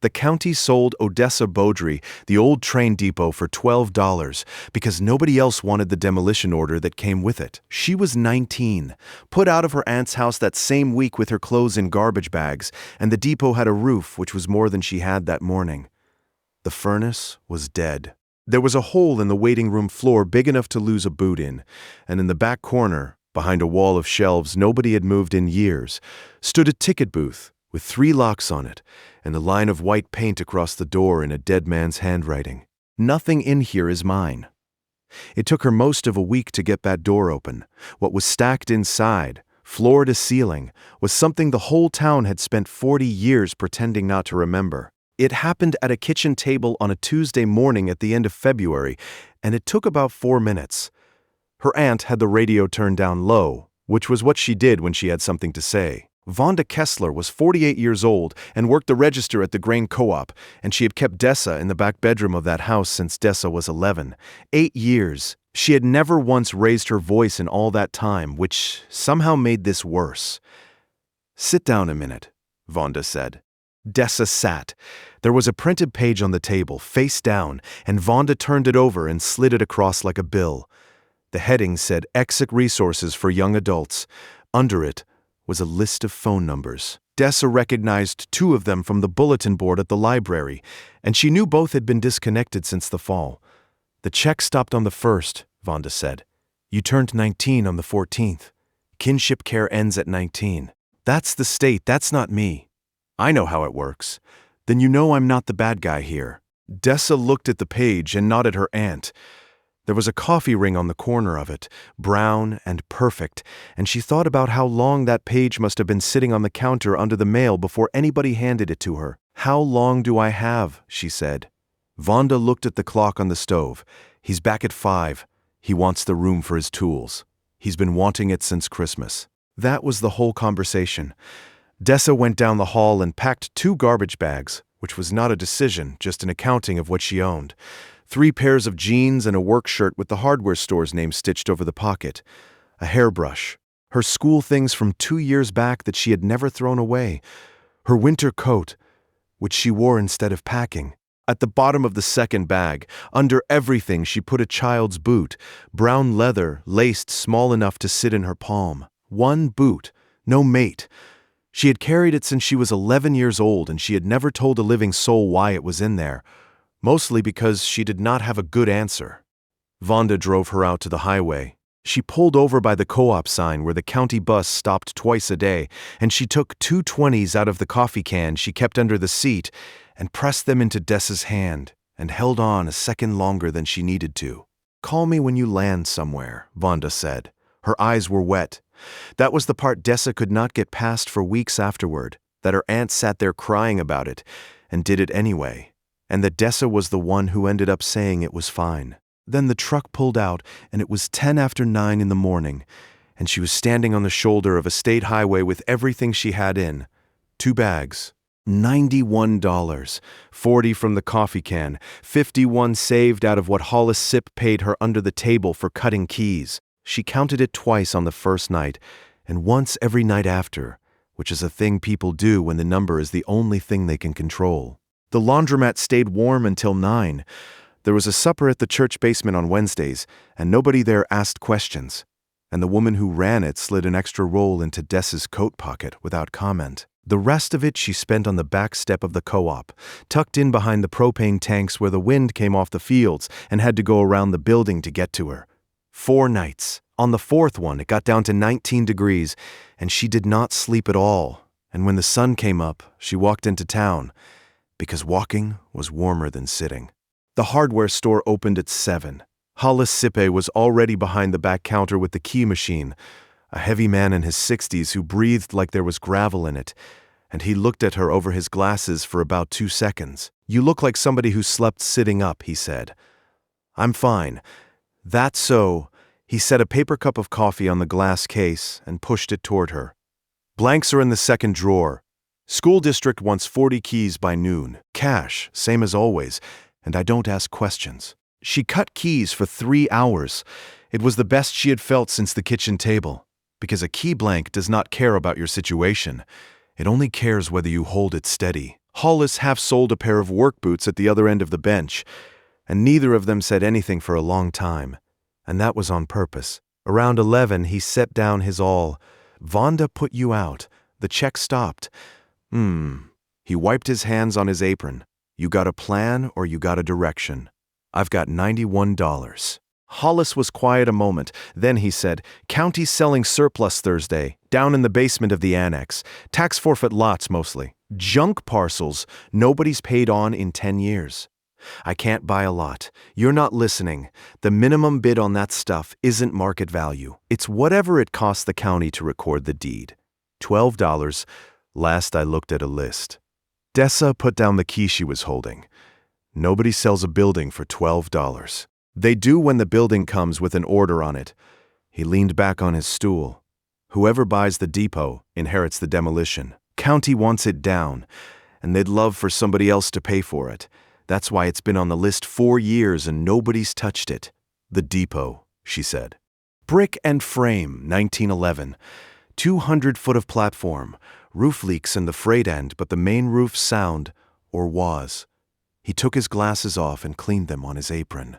The county sold Odessa Beaudry, the old train depot, for $12 because nobody else wanted the demolition order that came with it. She was 19, put out of her aunt's house that same week with her clothes in garbage bags, and the depot had a roof, which was more than she had that morning. The furnace was dead. There was a hole in the waiting room floor big enough to lose a boot in, and in the back corner, behind a wall of shelves nobody had moved in years, stood a ticket booth with 3 locks on it and a line of white paint across the door in a dead man's handwriting. Nothing in here is mine. It took her most of a week to get that door open. What was stacked inside, floor to ceiling, was something the whole town had spent 40 years pretending not to remember. It happened at a kitchen table on a Tuesday morning at the end of February, and it took about 4 minutes. Her aunt had the radio turned down low, which was what she did when she had something to say. Vonda Kessler was 48 years old and worked the register at the grain co-op, and she had kept Dessa in the back bedroom of that house since Dessa was 11. 8 years. She had never once raised her voice in all that time, which somehow made this worse. "Sit down a minute," Vonda said. Dessa sat. There was a printed page on the table, face down, and Vonda turned it over and slid it across like a bill. The heading said Exit Resources for Young Adults. Under it was a list of phone numbers. Dessa recognized 2 of them from the bulletin board at the library, and she knew both had been disconnected since the fall. "The check stopped on the 1st, Vonda said. "You turned 19 on the 14th. Kinship care ends at 19. "That's the state, that's not me." "I know how it works." "Then you know I'm not the bad guy here." Dessa looked at the page and nodded her aunt. There was a coffee ring on the corner of it, brown and perfect, and she thought about how long that page must have been sitting on the counter under the mail before anybody handed it to her. "How long do I have?" she said. Vonda looked at the clock on the stove. "He's back at 5. He wants the room for his tools. He's been wanting it since Christmas." That was the whole conversation. Dessa went down the hall and packed 2 garbage bags, which was not a decision, just an accounting of what she owned. 3 pairs of jeans and a work shirt with the hardware store's name stitched over the pocket. A hairbrush. Her school things from 2 years back that she had never thrown away. Her winter coat, which she wore instead of packing. At the bottom of the second bag, under everything, she put a child's boot, brown leather, laced small enough to sit in her palm. 1 boot, no mate. She had carried it since she was 11 years old, and she had never told a living soul why it was in there. Mostly because she did not have a good answer. Vonda drove her out to the highway. She pulled over by the co-op sign where the county bus stopped twice a day, and she took 2 20s out of the coffee can she kept under the seat and pressed them into Dessa's hand and held on a second longer than she needed to. "Call me when you land somewhere," Vonda said. Her eyes were wet. That was the part Dessa could not get past for weeks afterward, that her aunt sat there crying about it and did it anyway. And that Dessa was the one who ended up saying it was fine. Then the truck pulled out, and it was 10 after 9 in the morning, and she was standing on the shoulder of a state highway with everything she had in. 2 bags. $91. 40 from the coffee can. 51 saved out of what Hollis Sipp paid her under the table for cutting keys. She counted it twice on the first night, and once every night after, which is a thing people do when the number is the only thing they can control. The laundromat stayed warm until 9. There was a supper at the church basement on Wednesdays, and nobody there asked questions. And the woman who ran it slid an extra roll into Dessa's coat pocket without comment. The rest of it she spent on the back step of the co-op, tucked in behind the propane tanks where the wind came off the fields and had to go around the building to get to her. 4 nights. On the 4th one, it got down to 19 degrees, and she did not sleep at all. And when the sun came up, she walked into town, because walking was warmer than sitting. The hardware store opened at 7. Hollis Sippe was already behind the back counter with the key machine, a heavy man in his 60s who breathed like there was gravel in it, and he looked at her over his glasses for about 2 seconds. "You look like somebody who slept sitting up," he said. "I'm fine." "That's so." He set a paper cup of coffee on the glass case and pushed it toward her. "Blanks are in the second drawer. School district wants 40 keys by noon. Cash, same as always, and I don't ask questions." She cut keys for 3 hours. It was the best she had felt since the kitchen table, because a key blank does not care about your situation. It only cares whether you hold it steady. Hollis half sold a pair of work boots at the other end of the bench, and neither of them said anything for a long time. And that was on purpose. Around 11, he set down his all. "Vonda put you out. The check stopped." He wiped his hands on his apron. "You got a plan or you got a direction? I've got $91. Hollis was quiet a moment. Then he said, "County selling surplus Thursday, down in the basement of the annex. Tax forfeit lots mostly. Junk parcels nobody's paid on in 10 years. I can't buy a lot. You're not listening. The minimum bid on that stuff isn't market value. It's whatever it costs the county to record the deed. $12. Last I looked at a list." Dessa put down the key she was holding. "Nobody sells a building for $12. They do when the building comes with an order on it." He leaned back on his stool. "Whoever buys the depot inherits the demolition. County wants it down, and they'd love for somebody else to pay for it. That's why it's been on the list 4 years and nobody's touched it." "The depot," she said. "Brick and frame, 1911. 200 foot of platform. Roof leaks in the freight end, but the main roof sound, or was." He took his glasses off and cleaned them on his apron.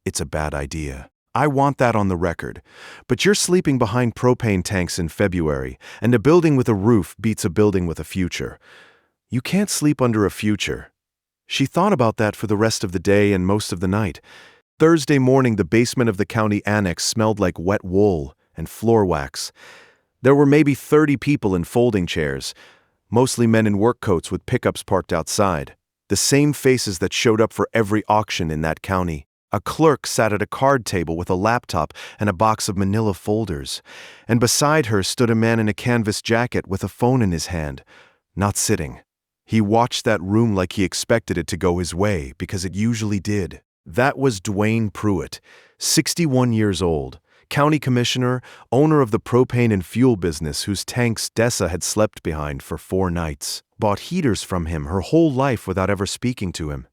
"It's a bad idea. I want that on the record. But you're sleeping behind propane tanks in February, and a building with a roof beats a building with a future. You can't sleep under a future." She thought about that for the rest of the day and most of the night. Thursday morning, the basement of the county annex smelled like wet wool and floor wax. There were maybe 30 people in folding chairs, mostly men in work coats with pickups parked outside. The same faces that showed up for every auction in that county. A clerk sat at a card table with a laptop and a box of manila folders, and beside her stood a man in a canvas jacket with a phone in his hand, not sitting. He watched that room like he expected it to go his way, because it usually did. That was Dwayne Pruitt, 61 years old, county commissioner, owner of the propane and fuel business whose tanks Dessa had slept behind for 4 nights, bought heaters from him her whole life without ever speaking to him.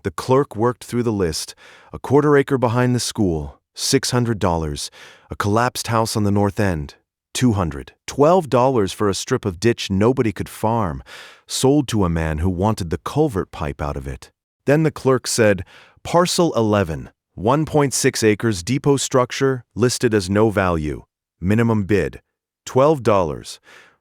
The clerk worked through the list: a quarter-acre behind the school, $600, a collapsed house on the north end, $200, $12 for a strip of ditch nobody could farm, sold to a man who wanted the culvert pipe out of it. Then the clerk said, "Parcel 11, 1.6 acres depot structure, listed as no value. Minimum bid, $12.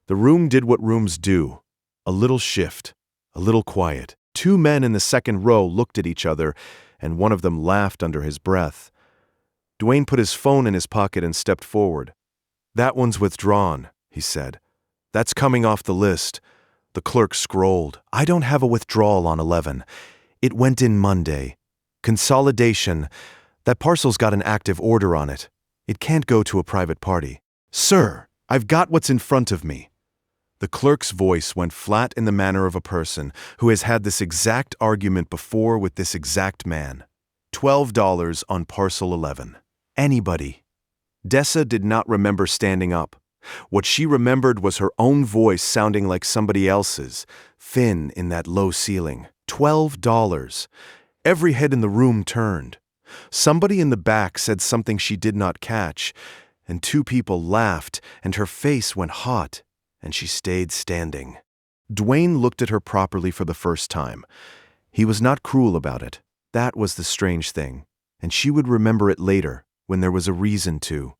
The room did what rooms do. A little shift, a little quiet. 2 men in the second row looked at each other, and one of them laughed under his breath. Dwayne put his phone in his pocket and stepped forward. "That one's withdrawn," he said. "That's coming off the list." The clerk scrolled. "I don't have a withdrawal on 11. It went in Monday. Consolidation. That parcel's got an active order on it. It can't go to a private party." "Sir, I've got what's in front of me." The clerk's voice went flat in the manner of a person who has had this exact argument before with this exact man. $12 on parcel 11. Anybody. Dessa did not remember standing up. What she remembered was her own voice sounding like somebody else's, thin in that low ceiling. $12. Every head in the room turned. Somebody in the back said something she did not catch, and 2 people laughed, and her face went hot, and she stayed standing. Dwayne looked at her properly for the first time. He was not cruel about it. That was the strange thing, and she would remember it later, when there was a reason to.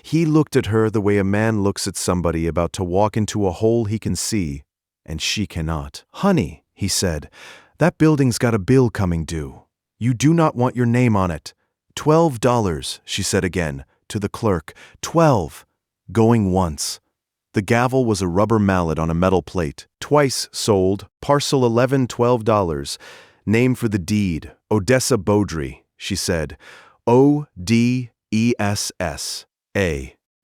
He looked at her the way a man looks at somebody about to walk into a hole he can see, and she cannot. "Honey," he said, "that building's got a bill coming due. You do not want your name on it." $12, she said again, to the clerk. 12. Going once. The gavel was a rubber mallet on a metal plate. "Twice sold. Parcel 11, $12. Name for the deed, Odessa Beaudry," she said. O-D-E-S-S-A.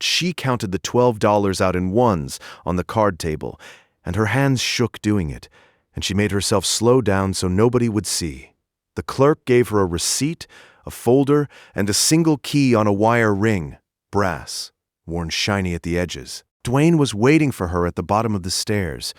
She counted the $12 out in ones on the card table, and her hands shook doing it, and she made herself slow down so nobody would see. The clerk gave her a receipt, a folder, and a single key on a wire ring, brass, worn shiny at the edges. Dwayne was waiting for her at the bottom of the stairs.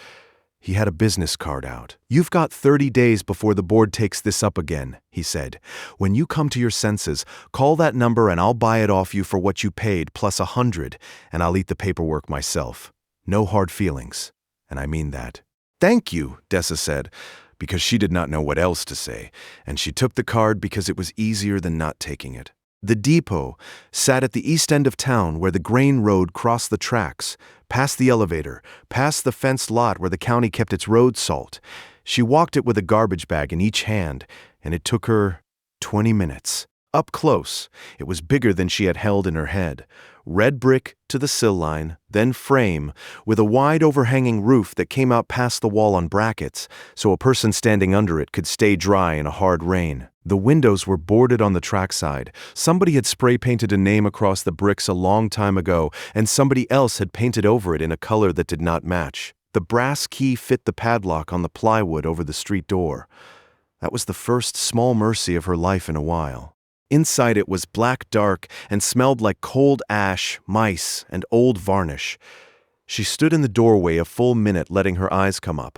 He had a business card out. "You've got 30 days before the board takes this up again," he said. "When you come to your senses, call that number and I'll buy it off you for what you paid plus 100, and I'll eat the paperwork myself. No hard feelings, and I mean that." "Thank you," Dessa said, because she did not know what else to say, and she took the card because it was easier than not taking it. The depot sat at the east end of town where the grain road crossed the tracks, past the elevator, past the fenced lot where the county kept its road salt. She walked it with a garbage bag in each hand, and it took her 20 minutes. Up close, it was bigger than she had held in her head. Red brick to the sill line, then frame, with a wide overhanging roof that came out past the wall on brackets, so a person standing under it could stay dry in a hard rain. The windows were boarded on the trackside. Somebody had spray-painted a name across the bricks a long time ago, and somebody else had painted over it in a color that did not match. The brass key fit the padlock on the plywood over the street door. That was the first small mercy of her life in a while. Inside it was black dark and smelled like cold ash, mice, and old varnish. She stood in the doorway a full minute letting her eyes come up,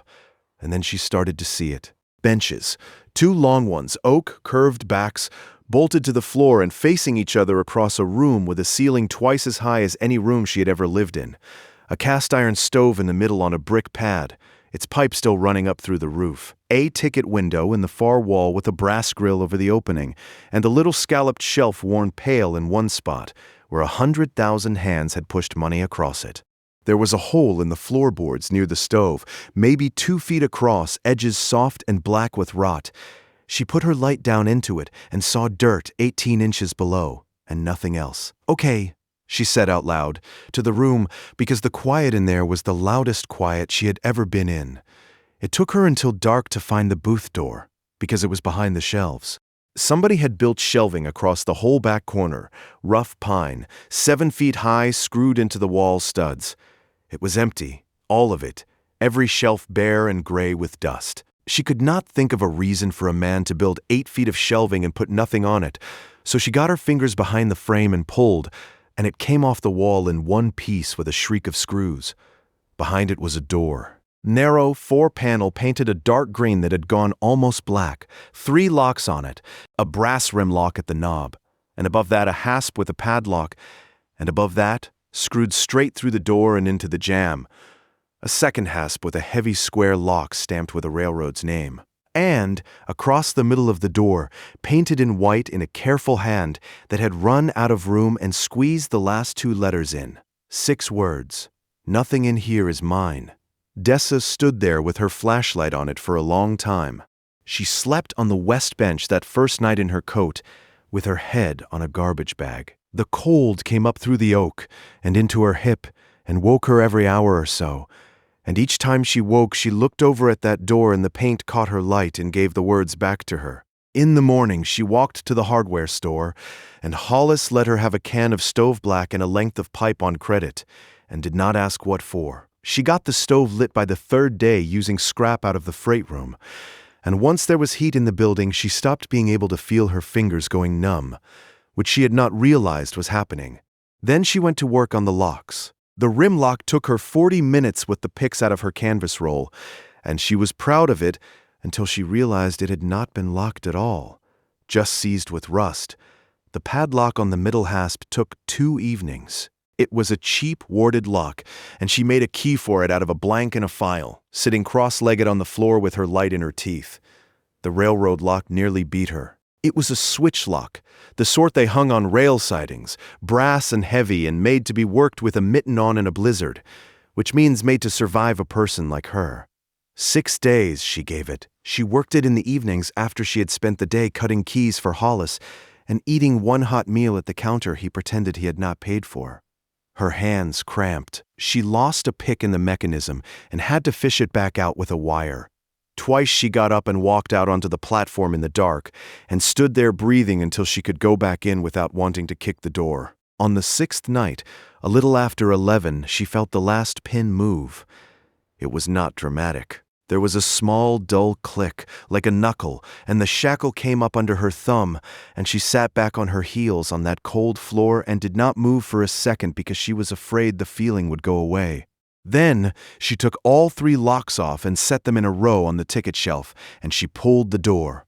and then she started to see it. Benches, 2 long ones, oak, curved backs, bolted to the floor and facing each other across a room with a ceiling twice as high as any room she had ever lived in. A cast-iron stove in the middle on a brick pad, its pipe still running up through the roof. A ticket window in the far wall with a brass grill over the opening, and a little scalloped shelf worn pale in one spot, where 100,000 hands had pushed money across it. There was a hole in the floorboards near the stove, maybe 2 feet across, edges soft and black with rot. She put her light down into it and saw dirt 18 inches below, and nothing else. "Okay," she said out loud, to the room, because the quiet in there was the loudest quiet she had ever been in. It took her until dark to find the booth door, because it was behind the shelves. Somebody had built shelving across the whole back corner, rough pine, 7 feet high, screwed into the wall studs. It was empty, all of it, every shelf bare and gray with dust. She could not think of a reason for a man to build 8 feet of shelving and put nothing on it, so she got her fingers behind the frame and pulled, and it came off the wall in one piece with a shriek of screws. Behind it was a door. Narrow, 4-panel, painted a dark green that had gone almost black, 3 locks on it, a brass rim lock at the knob, and above that a hasp with a padlock, and above that, screwed straight through the door and into the jamb, a second hasp with a heavy square lock stamped with a railroad's name. And, across the middle of the door, painted in white in a careful hand that had run out of room and squeezed the last 2 letters in. 6 words. "Nothing in here is mine." Dessa stood there with her flashlight on it for a long time. She slept on the west bench that first night in her coat, with her head on a garbage bag. The cold came up through the oak and into her hip and woke her every hour or so. And each time she woke, she looked over at that door and the paint caught her light and gave the words back to her. In the morning, she walked to the hardware store, and Hollis let her have a can of stove black and a length of pipe on credit, and did not ask what for. She got the stove lit by the 3rd day using scrap out of the freight room, and once there was heat in the building, she stopped being able to feel her fingers going numb, which she had not realized was happening. Then she went to work on the locks. The rim lock took her 40 minutes with the picks out of her canvas roll, and she was proud of it until she realized it had not been locked at all, just seized with rust. The padlock on the middle hasp took 2 evenings. It was a cheap, warded lock, and she made a key for it out of a blank and a file, sitting cross-legged on the floor with her light in her teeth. The railroad lock nearly beat her. It was a switch lock, the sort they hung on rail sidings, brass and heavy and made to be worked with a mitten on in a blizzard, which means made to survive a person like her. 6 days, she gave it. She worked it in the evenings after she had spent the day cutting keys for Hollis and eating one hot meal at the counter he pretended he had not paid for. Her hands cramped. She lost a pick in the mechanism and had to fish it back out with a wire. Twice she got up and walked out onto the platform in the dark and stood there breathing until she could go back in without wanting to kick the door. On the 6th night, a little after 11, she felt the last pin move. It was not dramatic. There was a small, dull click, like a knuckle, and the shackle came up under her thumb, and she sat back on her heels on that cold floor and did not move for a second because she was afraid the feeling would go away. Then she took all 3 locks off and set them in a row on the ticket shelf, and she pulled the door.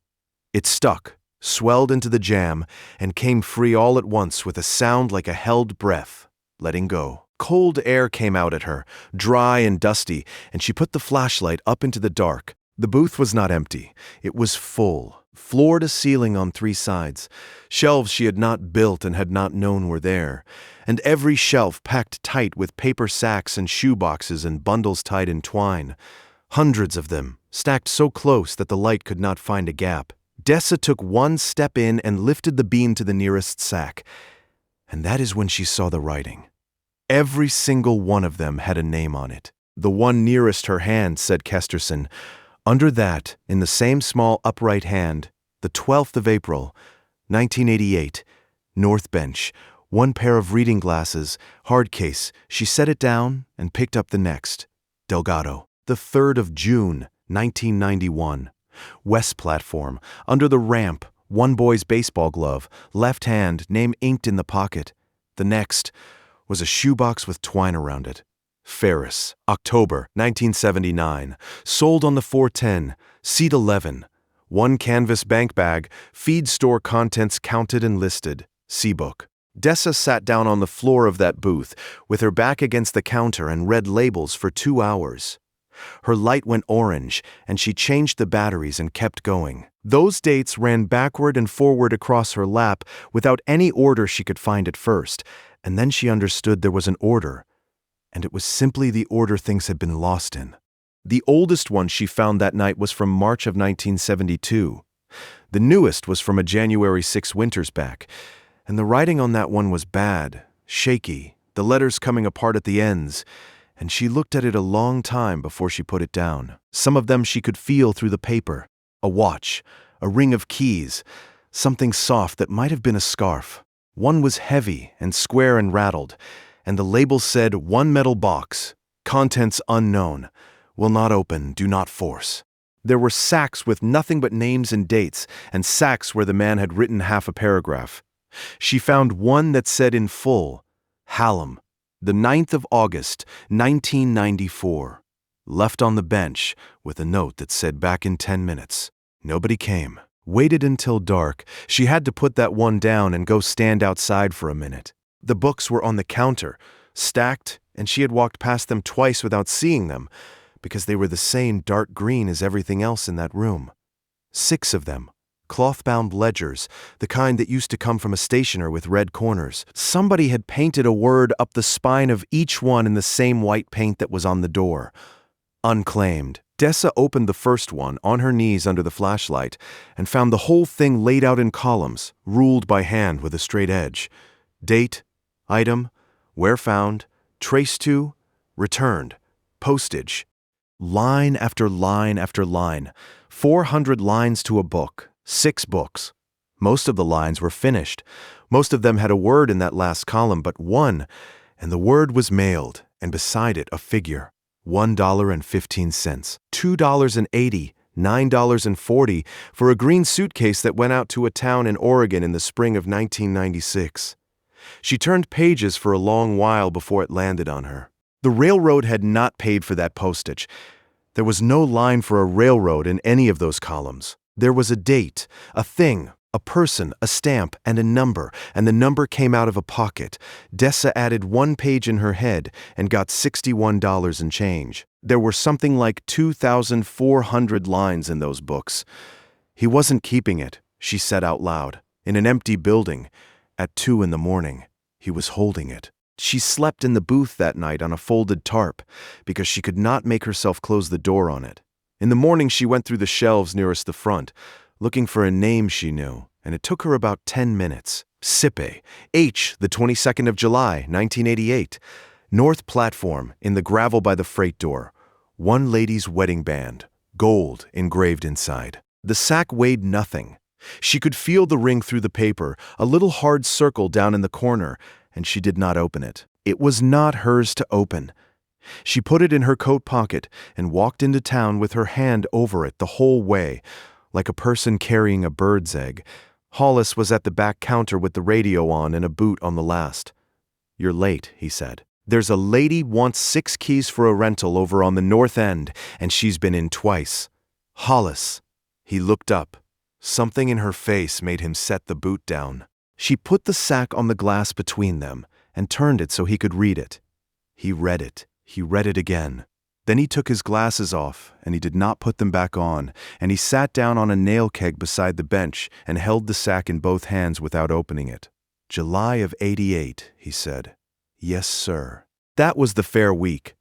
It stuck, swelled into the jamb, and came free all at once with a sound like a held breath, letting go. Cold air came out at her, dry and dusty, and she put the flashlight up into the dark. The booth was not empty. It was full, floor to ceiling on 3 sides. Shelves she had not built and had not known were there. And every shelf packed tight with paper sacks and shoe boxes and bundles tied in twine. Hundreds of them, stacked so close that the light could not find a gap. Dessa took one step in and lifted the bean to the nearest sack. And that is when she saw the writing. Every single one of them had a name on it. The one nearest her hand said Kesterson. Under that, in the same small upright hand, the 12th of April, 1988, North Bench, 1 pair of reading glasses, hard case. She set it down and picked up the next. Delgado. The 3rd of June, 1991, West Platform, under the ramp, 1 boy's baseball glove, left hand, name inked in the pocket. The next was a shoebox with twine around it. Ferris, October 1979, sold on the 410, seat 11, 1 canvas bank bag, feed store contents counted and listed, C-book. Dessa sat down on the floor of that booth, with her back against the counter and read labels for 2 hours. Her light went orange, and she changed the batteries and kept going. Those dates ran backward and forward across her lap without any order she could find at first, and then she understood there was an order. And it was simply the order things had been lost in. The oldest one she found that night was from March of 1972. The newest was from a January 6 winters back, and the writing on that one was bad, shaky, the letters coming apart at the ends, and she looked at it a long time before she put it down. Some of them she could feel through the paper. A watch, a ring of keys, something soft that might have been a scarf. One was heavy and square and rattled, and the label said 1 metal box, contents unknown, will not open, do not force. There were sacks with nothing but names and dates, and sacks where the man had written half a paragraph. She found one that said in full, Hallam, the 9th of August, 1994. Left on the bench with a note that said back in 10 minutes. Nobody came. Waited until dark. She had to put that one down and go stand outside for a minute. The books were on the counter, stacked, and she had walked past them twice without seeing them, because they were the same dark green as everything else in that room. 6 of them. Cloth-bound ledgers, the kind that used to come from a stationer with red corners. Somebody had painted a word up the spine of each one in the same white paint that was on the door. Unclaimed. Dessa opened the first one, on her knees under the flashlight, and found the whole thing laid out in columns, ruled by hand with a straight edge. Date, item, where found, traced to, returned, postage. Line after line after line. 400 lines to a book. 6 books. Most of the lines were finished. Most of them had a word in that last column but one, and the word was mailed, and beside it a figure. $1.15, $2.80, $9.40 for a green suitcase that went out to a town in Oregon in the spring of 1996. She turned pages for a long while before it landed on her. The railroad had not paid for that postage. There was no line for a railroad in any of those columns. There was a date, a thing, a person, a stamp, and a number, and the number came out of a pocket. Dessa added 1 page in her head and got $61 and change. There were something like 2,400 lines in those books. He wasn't keeping it, she said out loud, in an empty building. At 2 in the morning, he was holding it. She slept in the booth that night on a folded tarp because she could not make herself close the door on it. In the morning, she went through the shelves nearest the front, looking for a name she knew, and it took her about 10 minutes. Sippe, H, the 22nd of July, 1988. North Platform, in the gravel by the freight door. 1 lady's wedding band, gold engraved inside. The sack weighed nothing. She could feel the ring through the paper, a little hard circle down in the corner, and she did not open it. It was not hers to open. She put it in her coat pocket and walked into town with her hand over it the whole way, like a person carrying a bird's egg. Hollis was at the back counter with the radio on and a boot on the last. "You're late," he said. "There's a lady wants 6 keys for a rental over on the north end, and she's been in twice." Hollis. He looked up. Something in her face made him set the boot down. She put the sack on the glass between them and turned it so he could read it. He read it. He read it again. Then he took his glasses off, and he did not put them back on, and he sat down on a nail keg beside the bench and held the sack in both hands without opening it. July of '88, he said. Yes, sir. That was the fair week.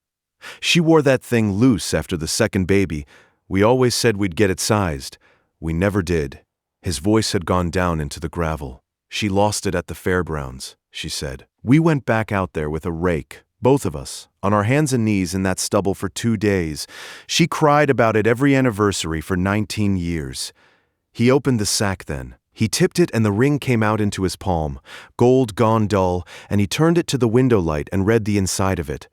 She wore that thing loose after the second baby. We always said we'd get it sized. We never did. His voice had gone down into the gravel. She lost it at the fairgrounds, she said. We went back out there with a rake, both of us, on our hands and knees in that stubble for 2 days. She cried about it every anniversary for 19 years. He opened the sack then. He tipped it and the ring came out into his palm, gold gone dull, and he turned it to the window light and read the inside of it.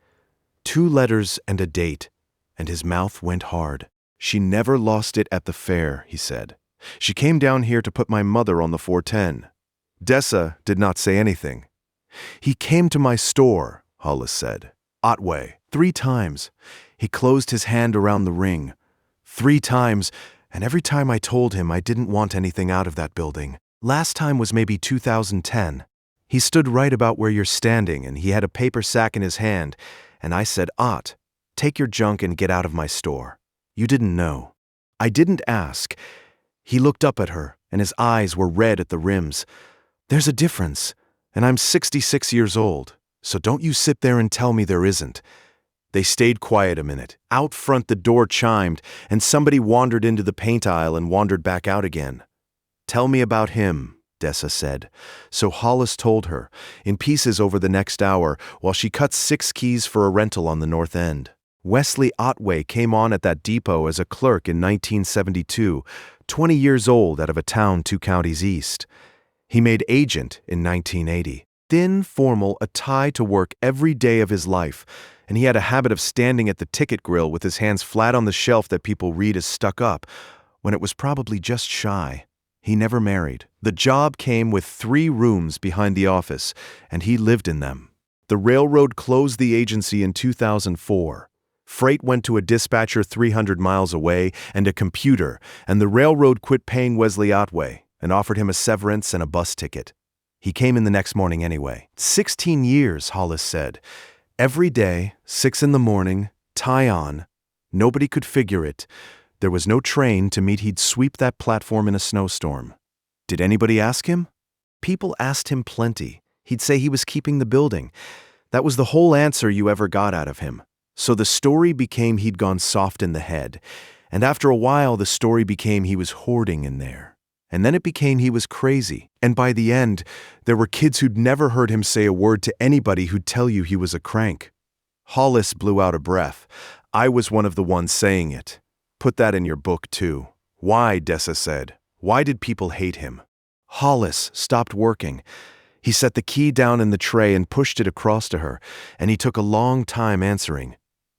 2 letters and a date, and his mouth went hard. She never lost it at the fair, he said. She came down here to put my mother on the 410. Dessa did not say anything. He came to my store, Hollis said. Otway, 3 times. He closed his hand around the ring. 3 times, and every time I told him I didn't want anything out of that building. Last time was maybe 2010. He stood right about where you're standing, and he had a paper sack in his hand, and I said, Ott, take your junk and get out of my store. You didn't know. I didn't ask. He looked up at her, and his eyes were red at the rims. There's a difference, and I'm 66 years old, so don't you sit there and tell me there isn't. They stayed quiet a minute. Out front the door chimed, and somebody wandered into the paint aisle and wandered back out again. Tell me about him, Dessa said. So Hollis told her, in pieces over the next hour, while she cut 6 keys for a rental on the North End. Wesley Otway came on at that depot as a clerk in 1972, 20 years old out of a town 2 counties east. He made agent in 1980. Thin, formal, a tie to work every day of his life, and he had a habit of standing at the ticket grill with his hands flat on the shelf that people read as stuck up, when it was probably just shy. He never married. The job came with 3 rooms behind the office, and he lived in them. The railroad closed the agency in 2004. Freight went to a dispatcher 300 miles away and a computer, and the railroad quit paying Wesley Otway and offered him a severance and a bus ticket. He came in the next morning anyway. 16 years, Hollis said. Every day, 6 in the morning, tie on. Nobody could figure it. There was no train to meet. He'd sweep that platform in a snowstorm. Did anybody ask him? People asked him plenty. He'd say he was keeping the building. That was the whole answer you ever got out of him. So the story became he'd gone soft in the head. And after a while, the story became he was hoarding in there. And then it became he was crazy. And by the end, there were kids who'd never heard him say a word to anybody who'd tell you he was a crank. Hollis blew out a breath. I was one of the ones saying it. Put that in your book, too. Why, Dessa said. Why did people hate him? Hollis stopped working. He set the key down in the tray and pushed it across to her, and he took a long time answering.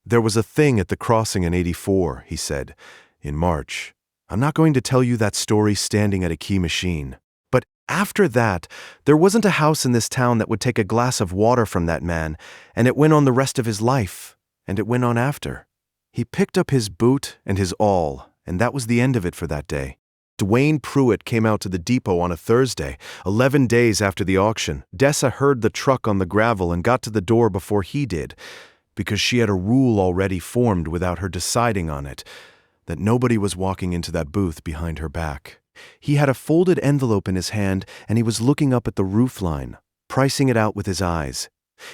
There was a thing at the crossing in '84, he said, in March. I'm not going to tell you that story standing at a key machine. But after that, there wasn't a house in this town that would take a glass of water from that man, and it went on the rest of his life, and it went on after. He picked up his boot and his awl, and that was the end of it for that day. Dwayne Pruitt came out to the depot on a Thursday, 11 days after the auction. Dessa heard the truck on the gravel and got to the door before he did, because she had a rule already formed without her deciding on it, that nobody was walking into that booth behind her back. He had a folded envelope in his hand, and he was looking up at the roofline, pricing it out with his eyes.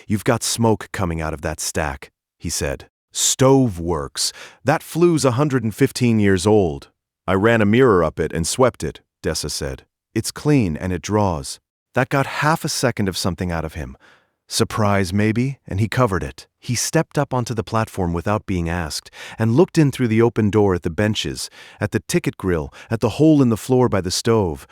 You've got smoke coming out of that stack, he said. Stove works. That flue's 115 years old. I ran a mirror up it and swept it, Dessa said. It's clean and it draws. That got half a second of something out of him. Surprise, maybe, and he covered it. He stepped up onto the platform without being asked and looked in through the open door at the benches, at the ticket grill, at the hole in the floor by the stove.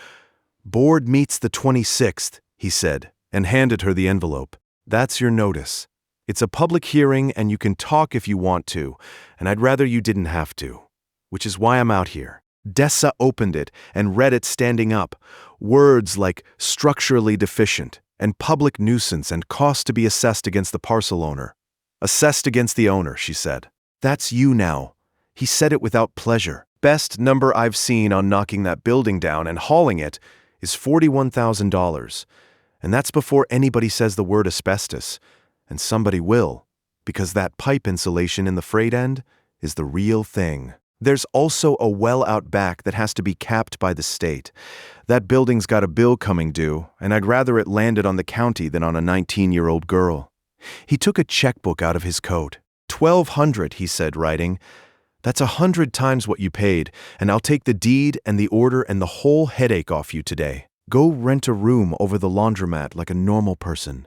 Board meets the 26th, he said, and handed her the envelope. That's your notice. It's a public hearing and you can talk if you want to, and I'd rather you didn't have to, which is why I'm out here. Dessa opened it and read it standing up. Words like structurally deficient and public nuisance and cost to be assessed against the parcel owner. Assessed against the owner, she said. That's you now. He said it without pleasure. Best number I've seen on knocking that building down and hauling it is $41,000. And that's before anybody says the word asbestos. And somebody will. because that pipe insulation in the freight end is the real thing. There's also a well out back that has to be capped by the state. That building's got a bill coming due, and I'd rather it landed on the county than on a 19-year-old girl. He took a checkbook out of his coat. $1,200, he said, writing. That's 100 times what you paid, and I'll take the deed and the order and the whole headache off you today. Go rent a room over the laundromat like a normal person.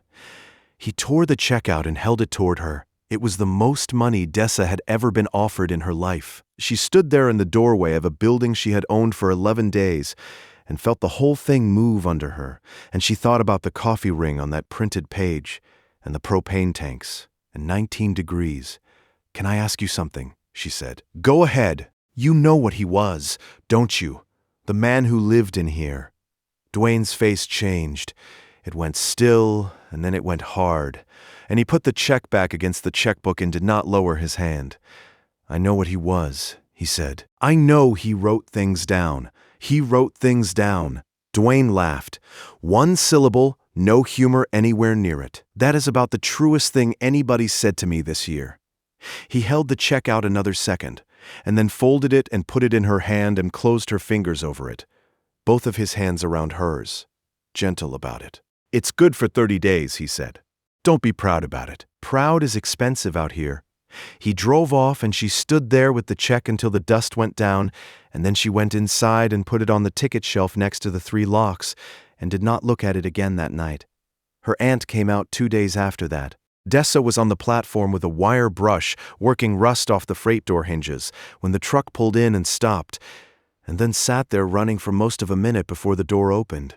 He tore the check out and held it toward her. It was the most money Dessa had ever been offered in her life. She stood there in the doorway of a building she had owned for 11 days and felt the whole thing move under her, and she thought about the coffee ring on that printed page and the propane tanks and 19 degrees. "Can I ask you something?" she said. "Go ahead. You know what he was, don't you? The man who lived in here." Dwayne's face changed. It went still, and then it went hard, and he put the check back against the checkbook and did not lower his hand. "I know what he was," he said. "I know he wrote things down. He wrote things down." Dwayne laughed. "One syllable, no humor anywhere near it. That is about the truest thing anybody said to me this year." He held the check out another second, and then folded it and put it in her hand and closed her fingers over it, both of his hands around hers, gentle about it. "It's good for 30 days, he said. "Don't be proud about it. Proud is expensive out here." He drove off and she stood there with the check until the dust went down, and then she went inside and put it on the ticket shelf next to the 3 locks and did not look at it again that night. Her aunt came out 2 days after that. Dessa was on the platform with a wire brush working rust off the freight door hinges when the truck pulled in and stopped, and then sat there running for most of a minute before the door opened.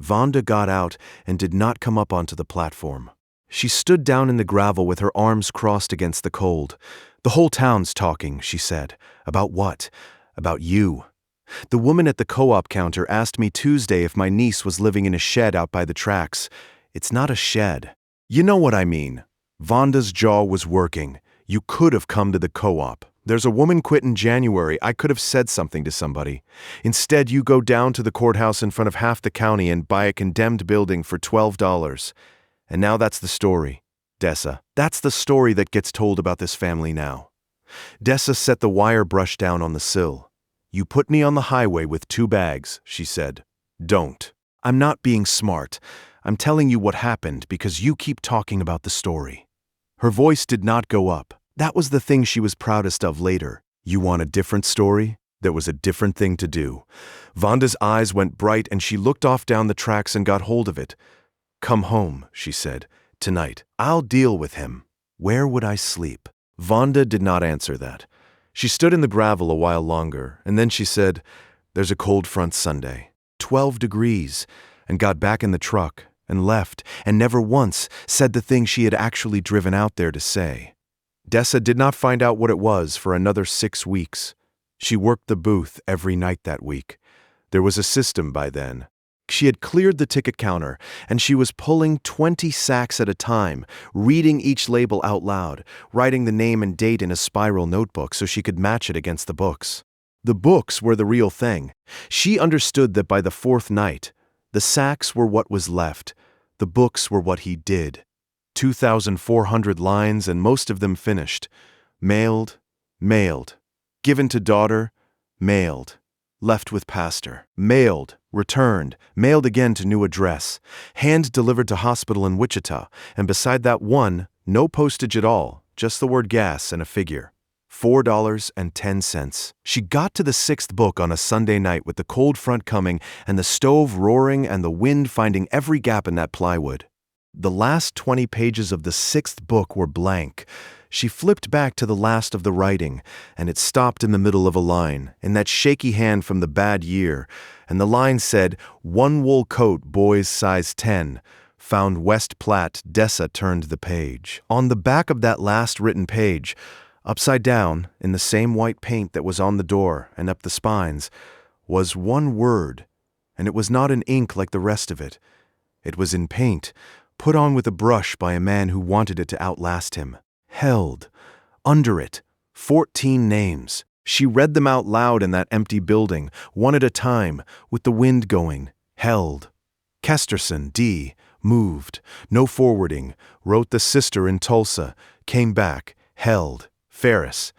Vonda got out and did not come up onto the platform. She stood down in the gravel with her arms crossed against the cold. "The whole town's talking," she said. "About what?" "About you. The woman at the co-op counter asked me Tuesday if my niece was living in a shed out by the tracks. It's not a shed. You know what I mean." Vonda's jaw was working. "You could have come to the co-op. There's a woman quit in January. I could have said something to somebody. Instead, you go down to the courthouse in front of half the county and buy a condemned building for $12. And now that's the story, Dessa. That's the story that gets told about this family now." Dessa set the wire brush down on the sill. "You put me on the highway with 2 bags, she said. "Don't. I'm not being smart. I'm telling you what happened because you keep talking about the story." Her voice did not go up. That was the thing she was proudest of later. "You want a different story?" There was a different thing to do. Vonda's eyes went bright and she looked off down the tracks and got hold of it. "Come home," she said. "Tonight. I'll deal with him." Where would I sleep? Vonda did not answer that. She stood in the gravel a while longer, and then she said, "There's a cold front Sunday. 12 degrees," and got back in the truck and left, and never once said the thing she had actually driven out there to say. Dessa did not find out what it was for another 6 weeks. She worked the booth every night that week. There was a system by then. She had cleared the ticket counter, and she was pulling 20 sacks at a time, reading each label out loud, writing the name and date in a spiral notebook so she could match it against the books. The books were the real thing. She understood that by the 4th night, the sacks were what was left. The books were what he did. 2,400 lines, and most of them finished. Mailed, mailed. Given to daughter, mailed. Left with pastor. Mailed, returned, mailed again to new address. Hand delivered to hospital in Wichita, and beside that one, no postage at all, just the word gas and a figure. $4.10. She got to the 6th book on a Sunday night with the cold front coming and the stove roaring and the wind finding every gap in that plywood. The last 20 pages of the 6th book were blank. She flipped back to the last of the writing, and it stopped in the middle of a line, in that shaky hand from the bad year, and the line said, "One wool coat, boys size 10. Found West Platte." Dessa turned the page. On the back of that last written page, upside down, in the same white paint that was on the door and up the spines, was one word, and it was not in ink like the rest of it. It was in paint, put on with a brush by a man who wanted it to outlast him. Held. Under it, 14 names. She read them out loud in that empty building, one at a time, with the wind going. Held. Kesterson, D. moved, no forwarding, wrote the sister in Tulsa, came back, held, Ferris.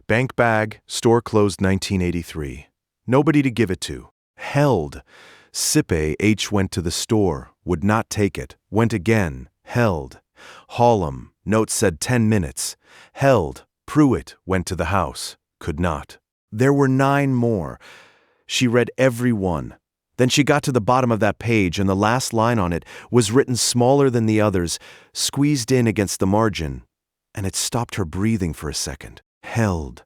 Bank bag, store closed 1983. Nobody to give it to. Held. Sippe H went to the store, would not take it, went again, held. Hallam, note said 10 minutes. Held. Pruitt went to the house, could not. There were 9 more. She read every one. Then she got to the bottom of that page, and the last line on it was written smaller than the others, squeezed in against the margin, and it stopped her breathing for a second. Held.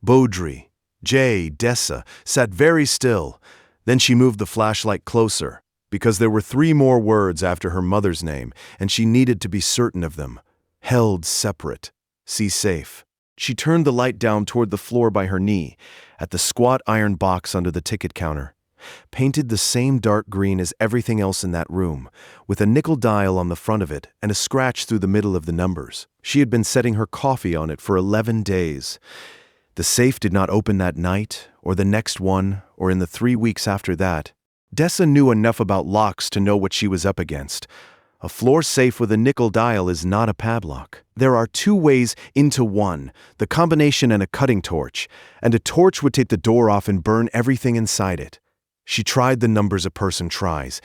Beaudry. J. Dessa sat very still. Then she moved the flashlight closer, because there were 3 more words after her mother's name, and she needed to be certain of them. Held separate. See safe. She turned the light down toward the floor by her knee, at the squat iron box under the ticket counter. Painted the same dark green as everything else in that room, with a nickel dial on the front of it and a scratch through the middle of the numbers. She had been setting her coffee on it for 11 days. The safe did not open that night, or the next one, or in the 3 weeks after that. Dessa knew enough about locks to know what she was up against. A floor safe with a nickel dial is not a padlock. There are 2 ways into one, the combination and a cutting torch, and a torch would take the door off and burn everything inside it. She tried the numbers a person tries.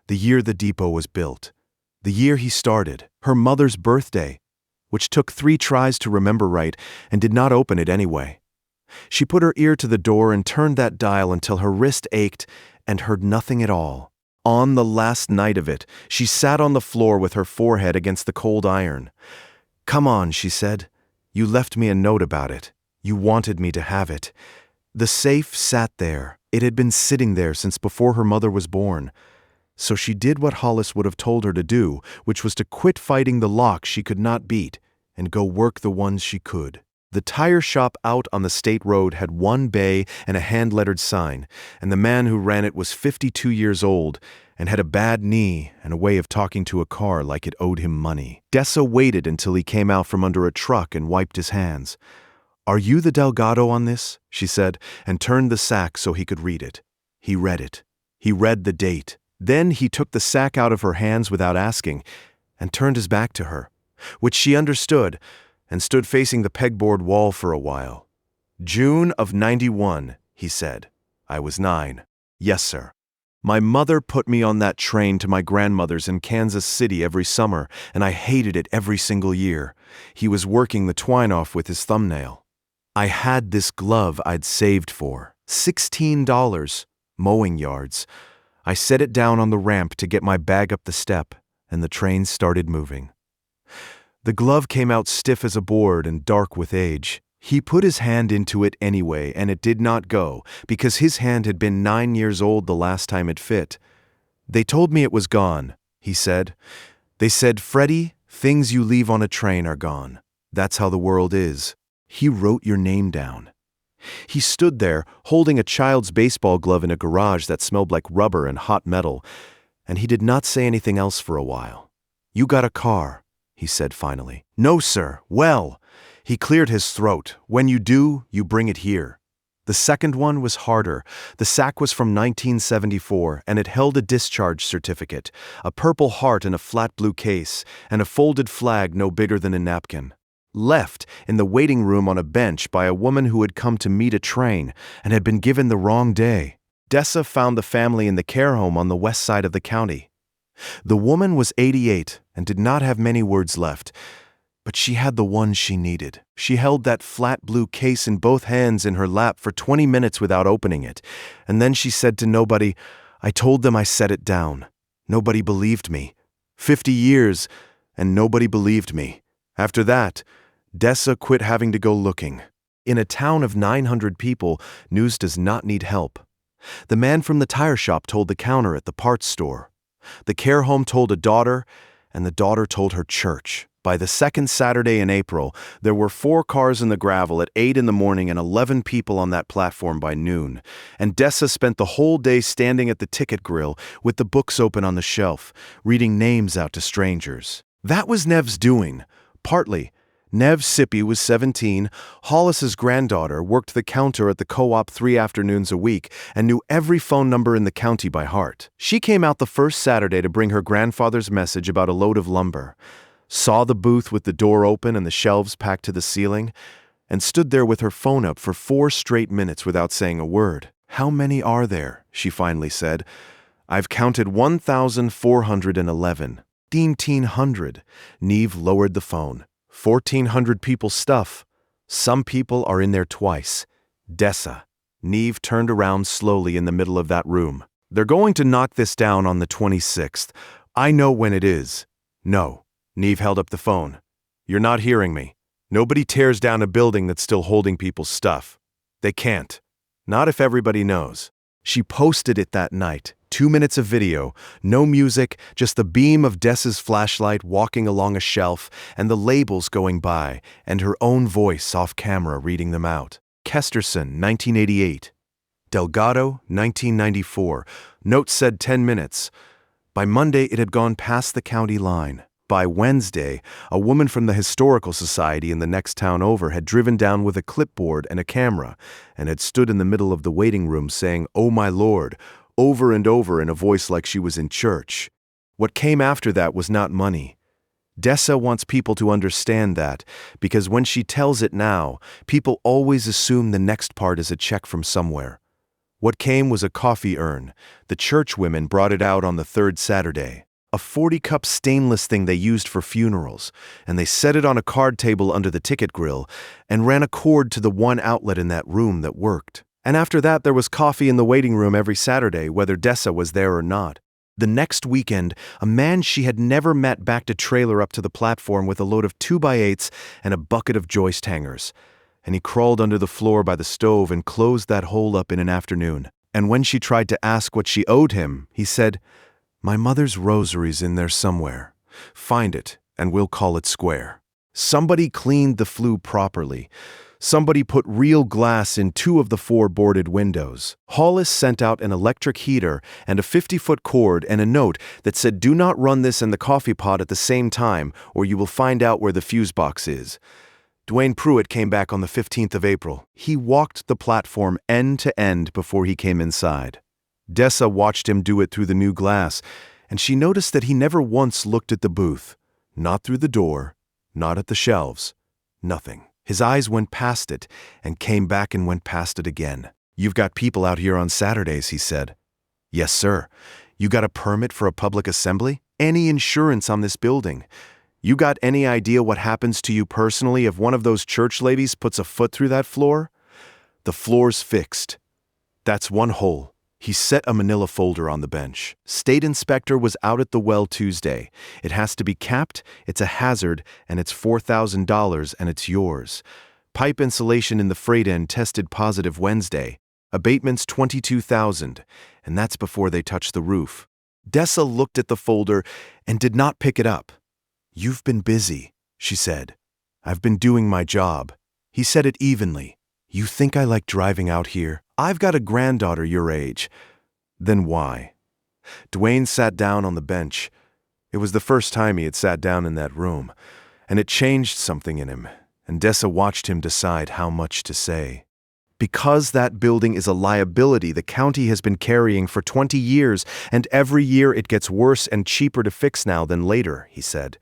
The year the depot was built. The year he started. Her mother's birthday, which took 3 tries to remember right and did not open it anyway. She put her ear to the door and turned that dial until her wrist ached and heard nothing at all. On the last night of it, she sat on the floor with her forehead against the cold iron. "Come on," she said. "You left me a note about it. You wanted me to have it." The safe sat there. It had been sitting there since before her mother was born. So she did what Hollis would have told her to do, which was to quit fighting the locks she could not beat and go work the ones she could. The tire shop out on the state road had 1 bay and a hand-lettered sign, and the man who ran it was 52 years old and had a bad knee and a way of talking to a car like it owed him money. Dessa waited until he came out from under a truck and wiped his hands. "Are you the Delgado on this?" she said, and turned the sack so he could read it. He read it. He read the date. Then he took the sack out of her hands without asking, and turned his back to her, which she understood, and stood facing the pegboard wall for a while. "June of '91, he said. "I was 9. "Yes, sir. My mother put me on that train to my grandmother's in Kansas City every summer, and I hated it every single year. He was working the twine off with his thumbnail. I had this glove I'd saved for. $16, mowing yards. I set it down on the ramp to get my bag up the step, and the train started moving. The glove came out stiff as a board and dark with age. He put his hand into it anyway, and it did not go, because his hand had been 9 years old the last time it fit. They told me it was gone, he said. They said, Freddie, things you leave on a train are gone. That's how the world is. He wrote your name down. He stood there, holding a child's baseball glove in a garage that smelled like rubber and hot metal, and he did not say anything else for a while. You got a car, he said finally. No, sir. Well, he cleared his throat. When you do, you bring it here. The second one was harder. The sack was from 1974, and it held a discharge certificate, a purple heart in a flat blue case, and a folded flag no bigger than a napkin. Left in the waiting room on a bench by a woman who had come to meet a train and had been given the wrong day. Dessa found the family in the care home on the west side of the county. The woman was 88 and did not have many words left, but she had the one she needed. She held that flat blue case in both hands in her lap for 20 minutes without opening it, and then she said to nobody, I told them I set it down. Nobody believed me. 50 years, and nobody believed me. After that, Dessa quit having to go looking. In a town of 900 people, news does not need help. The man from the tire shop told the counter at the parts store. The care home told a daughter, and the daughter told her church. By the second Saturday in April, there were 4 cars in the gravel at 8 in the morning and 11 people on that platform by noon. And Dessa spent the whole day standing at the ticket grill with the books open on the shelf, reading names out to strangers. That was Nev's doing. Partly. Nev Sippy was 17. Hollis's granddaughter worked the counter at the co-op 3 afternoons a week and knew every phone number in the county by heart. She came out the first Saturday to bring her grandfather's message about a load of lumber, saw the booth with the door open and the shelves packed to the ceiling, and stood there with her phone up for 4 straight minutes without saying a word. "How many are there?" she finally said. "I've counted 1,411. 1,400. Neve lowered the phone. 1,400 people stuff. Some people are in there twice. Dessa. Neve turned around slowly in the middle of that room. "They're going to knock this down on the 26th. I know when it is." "No." Neve held up the phone. "You're not hearing me. Nobody tears down a building that's still holding people's stuff. They can't. Not if everybody knows." She posted it that night. 2 minutes of video, no music, just the beam of Dessa's flashlight walking along a shelf and the labels going by, and her own voice off camera reading them out. Kesterson, 1988. Delgado, 1994. Note said 10 minutes. By Monday, it had gone past the county line. By Wednesday, a woman from the Historical Society in the next town over had driven down with a clipboard and a camera and had stood in the middle of the waiting room saying, "Oh my Lord," over and over in a voice like she was in church. What came after that was not money. Dessa wants people to understand that, because when she tells it now, people always assume the next part is a check from somewhere. What came was a coffee urn. The church women brought it out on the 3rd Saturday. A 40-cup stainless thing they used for funerals, and they set it on a card table under the ticket grill and ran a cord to the one outlet in that room that worked. And after that, there was coffee in the waiting room every Saturday, whether Dessa was there or not. The next weekend, a man she had never met backed a trailer up to the platform with a load of 2x8s and a bucket of joist hangers. And he crawled under the floor by the stove and closed that hole up in an afternoon. And when she tried to ask what she owed him, he said, "My mother's rosary's in there somewhere. Find it, and we'll call it square." Somebody cleaned the flue properly. Somebody put real glass in 2 of the 4 boarded windows. Hollis sent out an electric heater and a 50-foot cord and a note that said, "Do not run this and the coffee pot at the same time, or you will find out where the fuse box is." Dwayne Pruitt came back on the 15th of April. He walked the platform end to end before he came inside. Dessa watched him do it through the new glass, and she noticed that he never once looked at the booth. Not through the door, not at the shelves, nothing. His eyes went past it and came back and went past it again. "You've got people out here on Saturdays," he said. "Yes, sir." "You got a permit for a public assembly? Any insurance on this building? You got any idea what happens to you personally if one of those church ladies puts a foot through that floor? The floor's fixed. That's one hole." He set a manila folder on the bench. "State inspector was out at the well Tuesday. It has to be capped, it's a hazard, and it's $4,000 and it's yours. Pipe insulation in the freight end tested positive Wednesday. Abatement's $22,000, and that's before they touch the roof." Dessa looked at the folder and did not pick it up. "You've been busy," she said. "I've been doing my job." He said it evenly. "You think I like driving out here? I've got a granddaughter your age." "Then why?" Dwayne sat down on the bench. It was the first time he had sat down in that room, and it changed something in him, and Dessa watched him decide how much to say. "Because that building is a liability the county has been carrying for 20 years, and every year it gets worse and cheaper to fix now than later," he said.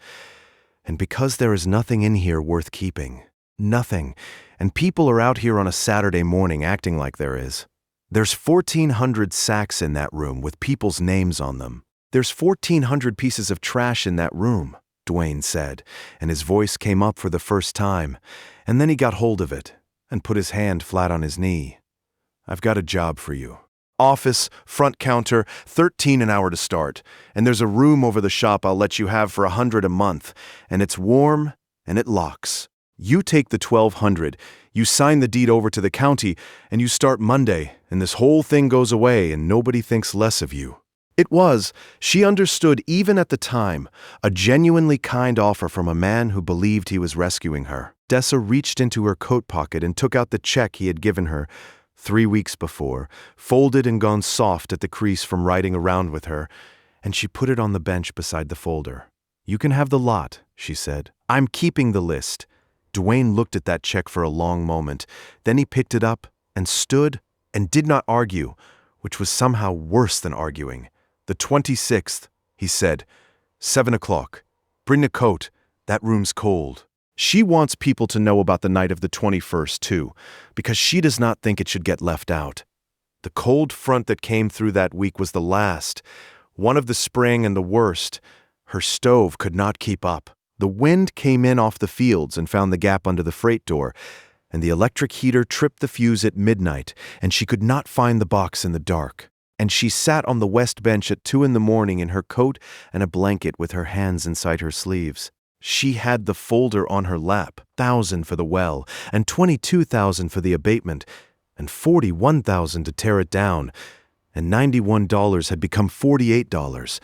"And because there is nothing in here worth keeping. Nothing. And people are out here on a Saturday morning acting like there is. There's 1,400 sacks in that room with people's names on them. There's 1,400 pieces of trash in that room," Dwayne said, and his voice came up for the first time, and then he got hold of it and put his hand flat on his knee. "I've got a job for you. Office, front counter, $13 an hour to start, and there's a room over the shop I'll let you have for $100 a month, and it's warm and it locks. You take the $1,200, you sign the deed over to the county, and you start Monday, and this whole thing goes away and nobody thinks less of you." It was, she understood even at the time, a genuinely kind offer from a man who believed he was rescuing her. Dessa reached into her coat pocket and took out the check he had given her 3 weeks before, folded and gone soft at the crease from riding around with her, and she put it on the bench beside the folder. "You can have the lot," she said. "I'm keeping the list. Dwayne looked at that check for a long moment. Then he picked it up and stood and did not argue, which was somehow worse than arguing. "The 26th, he said. 7 o'clock. Bring the coat. That room's cold." She wants people to know about the night of the 21st, too, because she does not think it should get left out. The cold front that came through that week was the last, one of the spring and the worst. Her stove could not keep up. The wind came in off the fields and found the gap under the freight door, and the electric heater tripped the fuse at midnight, and she could not find the box in the dark. And she sat on the west bench at 2 in the morning in her coat and a blanket with her hands inside her sleeves. She had the folder on her lap, $1,000 for the well, and $22,000 for the abatement, and $41,000 to tear it down, and $91 had become $48,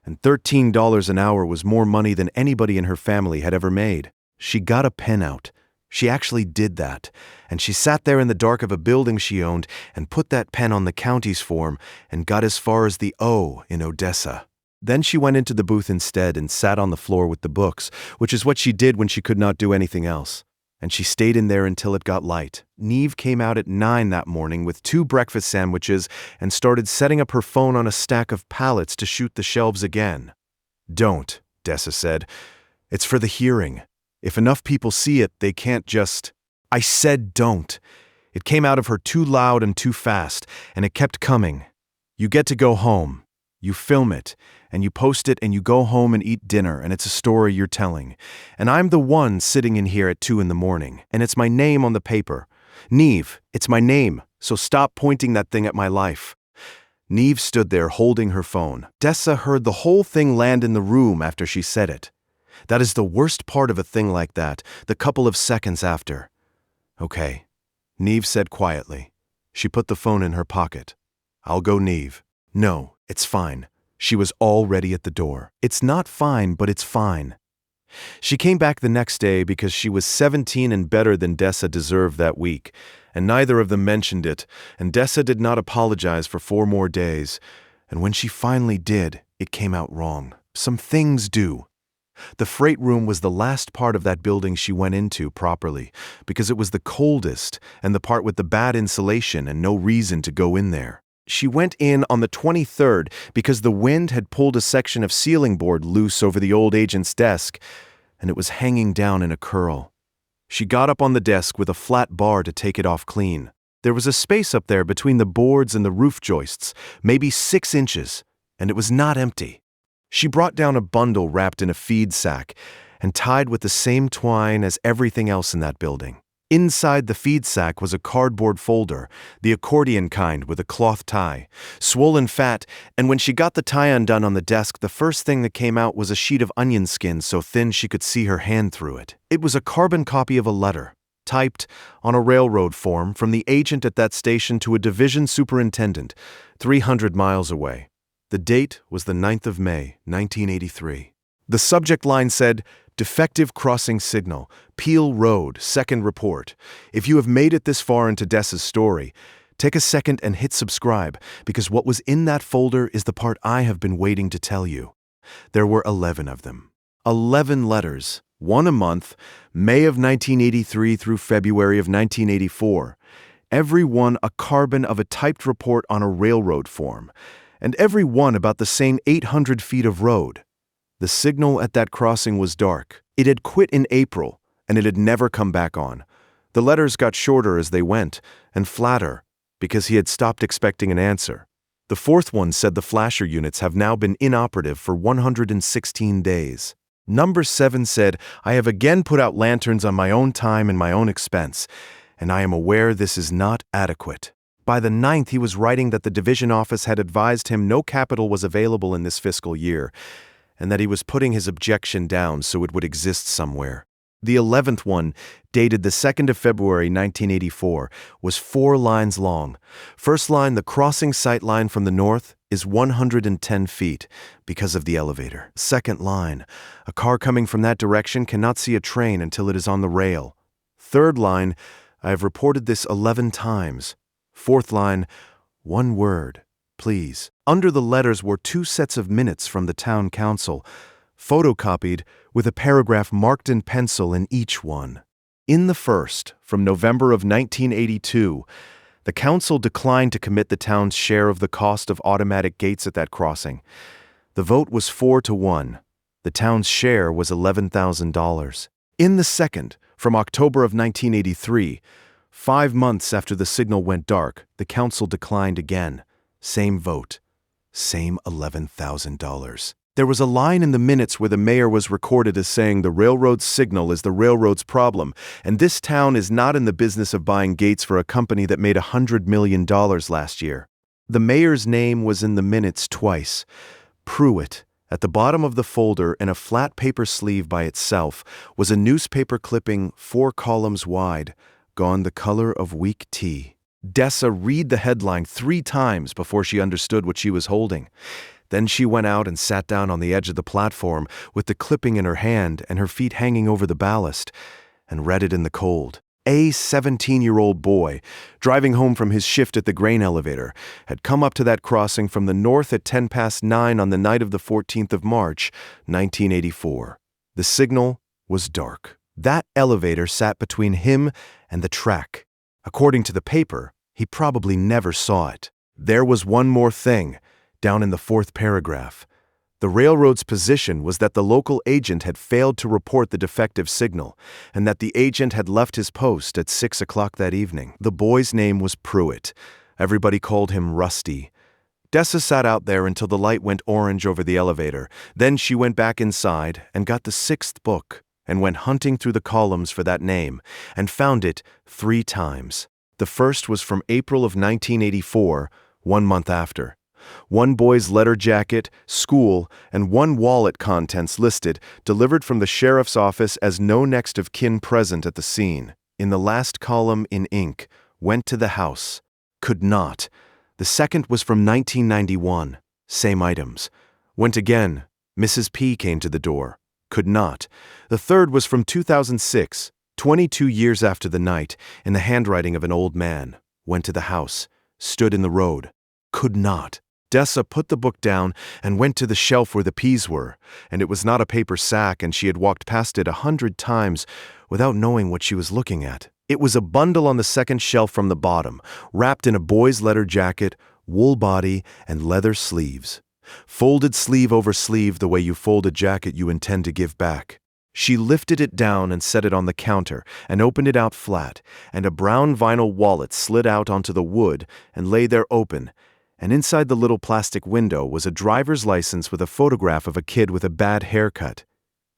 and $13 an hour was more money than anybody in her family had ever made. She got a pen out. She actually did that, and she sat there in the dark of a building she owned and put that pen on the county's form and got as far as the O in Odessa. Then she went into the booth instead and sat on the floor with the books, which is what she did when she could not do anything else. And she stayed in there until it got light. Neve came out at 9 that morning with 2 breakfast sandwiches and started setting up her phone on a stack of pallets to shoot the shelves again. "Don't," Dessa said. "It's for the hearing. If enough people see it, they can't just—" "I said don't." It came out of her too loud and too fast, and it kept coming. "You get to go home. You film it, and you post it, and you go home and eat dinner, and it's a story you're telling. And I'm the one sitting in here at 2 in the morning, and it's my name on the paper. Neve, it's my name, so stop pointing that thing at my life." Neve stood there holding her phone. Dessa heard the whole thing land in the room after she said it. That is the worst part of a thing like that, the couple of seconds after. "Okay," Neve said quietly. She put the phone in her pocket. "I'll go, Neve." "No, it's fine." She was already at the door. "It's not fine, but it's fine." She came back the next day because she was 17 and better than Dessa deserved that week, and neither of them mentioned it, and Dessa did not apologize for 4 more days. And when she finally did, it came out wrong. Some things do. The freight room was the last part of that building she went into properly, because it was the coldest and the part with the bad insulation and no reason to go in there. She went in on the 23rd because the wind had pulled a section of ceiling board loose over the old agent's desk, and it was hanging down in a curl. She got up on the desk with a flat bar to take it off clean. There was a space up there between the boards and the roof joists, maybe 6 inches, and it was not empty. She brought down a bundle wrapped in a feed sack and tied with the same twine as everything else in that building. Inside the feed sack was a cardboard folder, the accordion kind with a cloth tie, swollen fat, and when she got the tie undone on the desk, the first thing that came out was a sheet of onion skin so thin she could see her hand through it. It was a carbon copy of a letter, typed on a railroad form from the agent at that station to a division superintendent, 300 miles away. The date was the 9th of May, 1983. The subject line said, "Defective crossing signal, Peel Road, second report. If you have made it this far into Dessa's story, take a second and hit subscribe, because what was in that folder is the part I have been waiting to tell you." There were 11 of them. 11 letters, 1 a month, May of 1983 through February of 1984. Every one a carbon of a typed report on a railroad form, and every one about the same 800 feet of road. The signal at that crossing was dark. It had quit in April, and it had never come back on. The letters got shorter as they went, and flatter, because he had stopped expecting an answer. The 4th one said the flasher units have now been inoperative for 116 days. Number 7 said, "I have again put out lanterns on my own time and my own expense, and I am aware this is not adequate." By the 9th, he was writing that the division office had advised him no capital was available in this fiscal year, and that he was putting his objection down so it would exist somewhere. The 11th one, dated the 2nd of February 1984, was 4 lines long. First line, the crossing sight line from the north is 110 feet because of the elevator. Second line, a car coming from that direction cannot see a train until it is on the rail. Third line, I have reported this 11 times. Fourth line, 1 word, please. Under the letters were 2 sets of minutes from the town council, photocopied with a paragraph marked in pencil in each one. In the first, from November of 1982, the council declined to commit the town's share of the cost of automatic gates at that crossing. The vote was 4-1. The town's share was $11,000. In the second, from October of 1983, 5 months after the signal went dark, the council declined again. Same vote. Same $11,000. There was a line in the minutes where the mayor was recorded as saying the railroad's signal is the railroad's problem, and this town is not in the business of buying gates for a company that made $100 million last year. The mayor's name was in the minutes twice. Pruitt. At the bottom of the folder, in a flat paper sleeve by itself, was a newspaper clipping 4 columns wide, gone the color of weak tea. Dessa read the headline 3 times before she understood what she was holding. Then she went out and sat down on the edge of the platform with the clipping in her hand and her feet hanging over the ballast, and read it in the cold. A 17-year-old boy, driving home from his shift at the grain elevator, had come up to that crossing from the north at 9:10 on the night of the 14th of March, 1984. The signal was dark. That elevator sat between him and the track. According to the paper, he probably never saw it. There was one more thing, down in the 4th paragraph. The railroad's position was that the local agent had failed to report the defective signal, and that the agent had left his post at 6 o'clock that evening. The boy's name was Pruitt. Everybody called him Rusty. Dessa sat out there until the light went orange over the elevator. Then she went back inside and got the 6th book and went hunting through the columns for that name and found it 3 times. The first was from April of 1984, 1 month after. 1 boy's letter jacket, school, and 1 wallet contents listed, delivered from the sheriff's office as no next of kin present at the scene. In the last column in ink, went to the house. Could not. The second was from 1991. Same items. Went again. Mrs. P came to the door. Could not. The third was from 2006, 22 years after the night, in the handwriting of an old man. Went to the house. Stood in the road. Could not. Dessa put the book down and went to the shelf where the peas were, and it was not a paper sack, and she had walked past it 100 times without knowing what she was looking at. It was a bundle on the second shelf from the bottom, wrapped in a boy's letter jacket, wool body, and leather sleeves. Folded sleeve over sleeve the way you fold a jacket you intend to give back. She lifted it down and set it on the counter and opened it out flat, and a brown vinyl wallet slid out onto the wood and lay there open, and inside the little plastic window was a driver's license with a photograph of a kid with a bad haircut.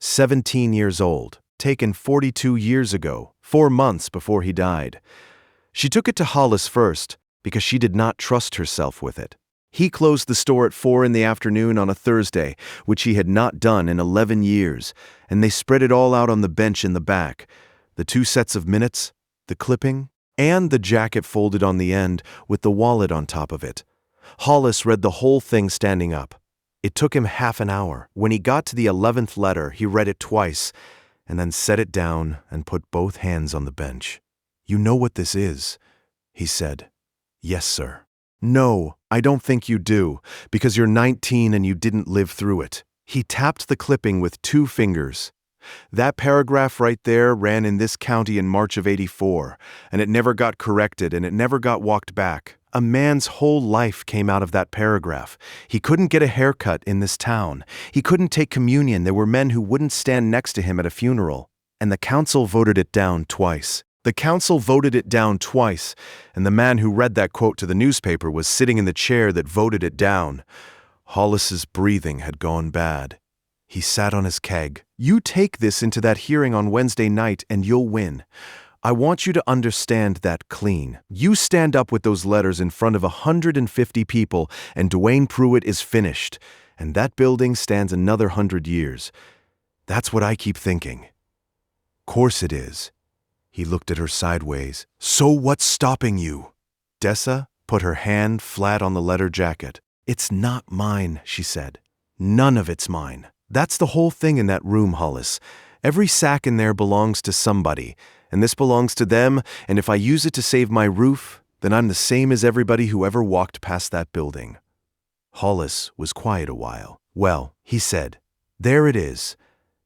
17 years old, taken 42 years ago, 4 months before he died. She took it to Hollis first because she did not trust herself with it. He closed the store at 4 in the afternoon on a Thursday, which he had not done in 11 years, and they spread it all out on the bench in the back. The 2 sets of minutes, the clipping, and the jacket folded on the end with the wallet on top of it. Hollis read the whole thing standing up. It took him half an hour. When he got to the 11th letter, he read it twice, and then set it down and put both hands on the bench. "You know what this is," he said. "Yes, sir." "No, I don't think you do, because you're 19 and you didn't live through it." He tapped the clipping with 2 fingers. "That paragraph right there ran in this county in March of '84, and it never got corrected and it never got walked back. A man's whole life came out of that paragraph. He couldn't get a haircut in this town. He couldn't take communion. There were men who wouldn't stand next to him at a funeral. And the council voted it down twice. The council voted it down twice, and the man who read that quote to the newspaper was sitting in the chair that voted it down." Hollis's breathing had gone bad. He sat on his keg. "You take this into that hearing on Wednesday night and you'll win. I want you to understand that clean. You stand up with those letters in front of 150 people, and Dwayne Pruitt is finished, and that building stands another 100 years. That's what I keep thinking." "Course it is." He looked at her sideways. "So what's stopping you?" Dessa put her hand flat on the letter jacket. "It's not mine," she said. "None of it's mine. That's the whole thing in that room, Hollis. Every sack in there belongs to somebody, and this belongs to them, and if I use it to save my roof, then I'm the same as everybody who ever walked past that building." Hollis was quiet a while. "Well," he said, "there it is."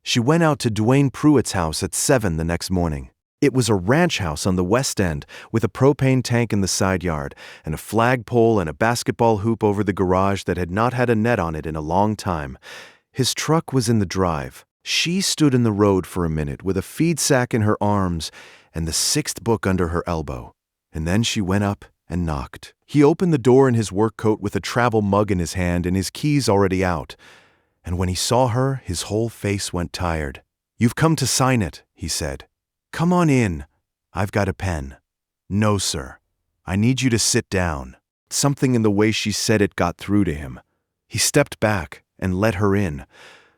She went out to Dwayne Pruitt's house at 7 the next morning. It was a ranch house on the West End with a propane tank in the side yard and a flagpole and a basketball hoop over the garage that had not had a net on it in a long time. His truck was in the drive. She stood in the road for a minute with a feed sack in her arms and the sixth book under her elbow. And then she went up and knocked. He opened the door in his work coat with a travel mug in his hand and his keys already out. And when he saw her, his whole face went tired. "You've come to sign it," he said. "Come on in. I've got a pen." "No, sir. I need you to sit down." Something in the way she said it got through to him. He stepped back and let her in.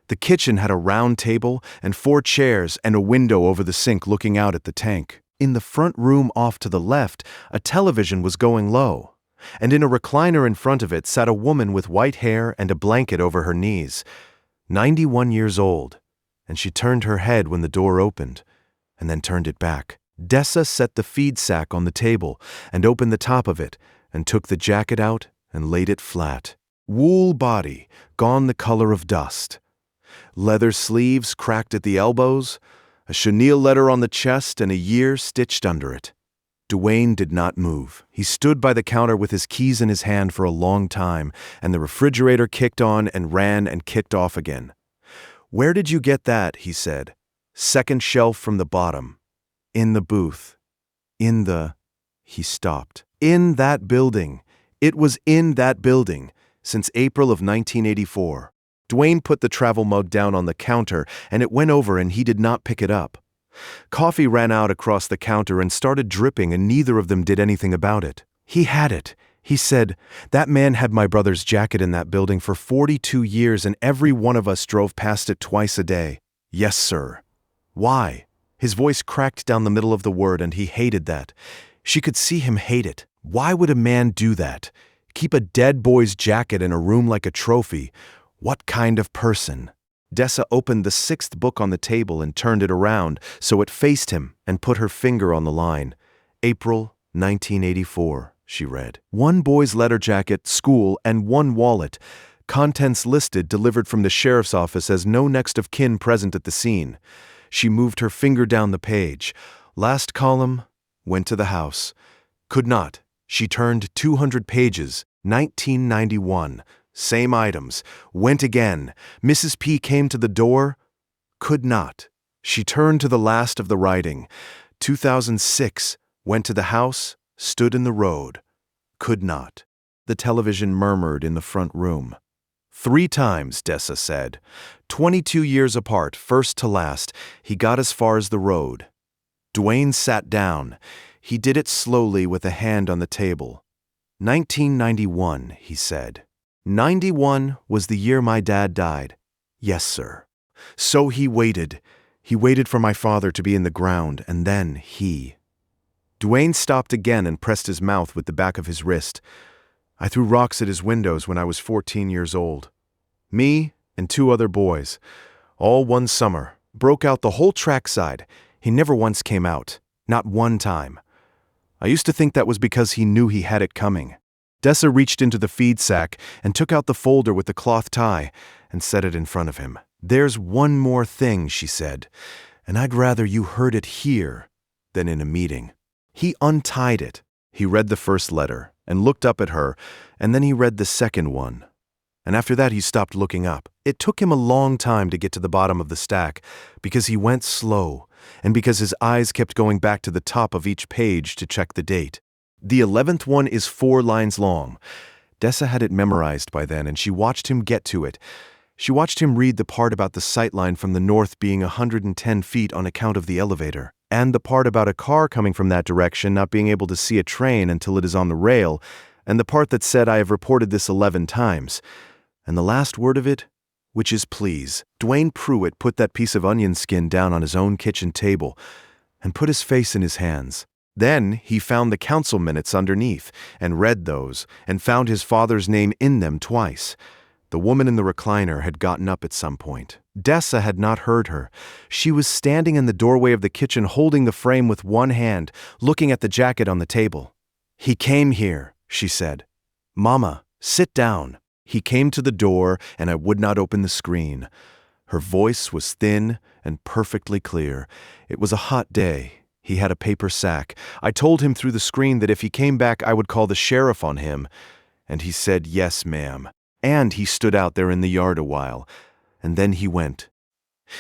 The kitchen had a round table and 4 chairs and a window over the sink looking out at the tank. In the front room off to the left, a television was going low, and in a recliner in front of it sat a woman with white hair and a blanket over her knees, 91 years old, and she turned her head when the door opened, and then turned it back. Dessa set the feed sack on the table and opened the top of it and took the jacket out and laid it flat. Wool body, gone the color of dust. Leather sleeves cracked at the elbows, a chenille letter on the chest and a year stitched under it. Duane did not move. He stood by the counter with his keys in his hand for a long time, and the refrigerator kicked on and ran and kicked off again. "Where did you get that?" he said. "Second shelf from the bottom. In the booth. In the..." He stopped. "In that building. It was in that building since April of 1984. Duane put the travel mug down on the counter, and it went over and he did not pick it up. Coffee ran out across the counter and started dripping, and neither of them did anything about it. "He had it," he said. "That man had my brother's jacket in that building for 42 years, and every one of us drove past it twice a day." "Yes, sir." "Why?" His voice cracked down the middle of the word, and he hated that. She could see him hate it. Why would a man do that? Keep a dead boy's jacket in a room like a trophy? What kind of person? Dessa opened the 6th book on the table and turned it around so it faced him and put her finger on the line. "April 1984, she read. 1 boy's letter jacket, school, and 1 wallet. Contents listed delivered from the sheriff's office as no next of kin present at the scene. She moved her finger down the page. Last column, went to the house. Could not. She turned 200 pages, 1991. Same items. Went again. Mrs. P came to the door. Could not. She turned to the last of the writing. 2006. Went to the house. Stood in the road. Could not. The television murmured in the front room. 3 times, Dessa said. 22 years apart, first to last, he got as far as the road. Duane sat down. He did it slowly with a hand on the table. 1991, he said. 91 was the year my dad died. Yes, sir. So he waited. He waited for my father to be in the ground, and then he. Duane stopped again and pressed his mouth with the back of his wrist. I threw rocks at his windows when I was 14 years old. Me and 2 other boys. All one summer. Broke out the whole trackside. He never once came out. Not one time. I used to think that was because he knew he had it coming. Dessa reached into the feed sack and took out the folder with the cloth tie and set it in front of him. There's one more thing, she said, and I'd rather you heard it here than in a meeting. He untied it. He read the first letter and looked up at her, and then he read the second one. And after that he stopped looking up. It took him a long time to get to the bottom of the stack because he went slow and because his eyes kept going back to the top of each page to check the date. The 11th one is 4 lines long. Dessa had it memorized by then, and she watched him get to it. She watched him read the part about the sightline from the north being 110 feet on account of the elevator, and the part about a car coming from that direction not being able to see a train until it is on the rail, and the part that said, I have reported this 11 times. And the last word of it, which is please. Duane Pruitt put that piece of onion skin down on his own kitchen table and put his face in his hands. Then he found the council minutes underneath and read those and found his father's name in them twice. The woman in the recliner had gotten up at some point. Dessa had not heard her. She was standing in the doorway of the kitchen holding the frame with one hand, looking at the jacket on the table. He came here, she said. Mama, sit down. He came to the door and I would not open the screen. Her voice was thin and perfectly clear. It was a hot day. He had a paper sack. I told him through the screen that if he came back, I would call the sheriff on him. And he said, "Yes, ma'am." And he stood out there in the yard a while. And then he went.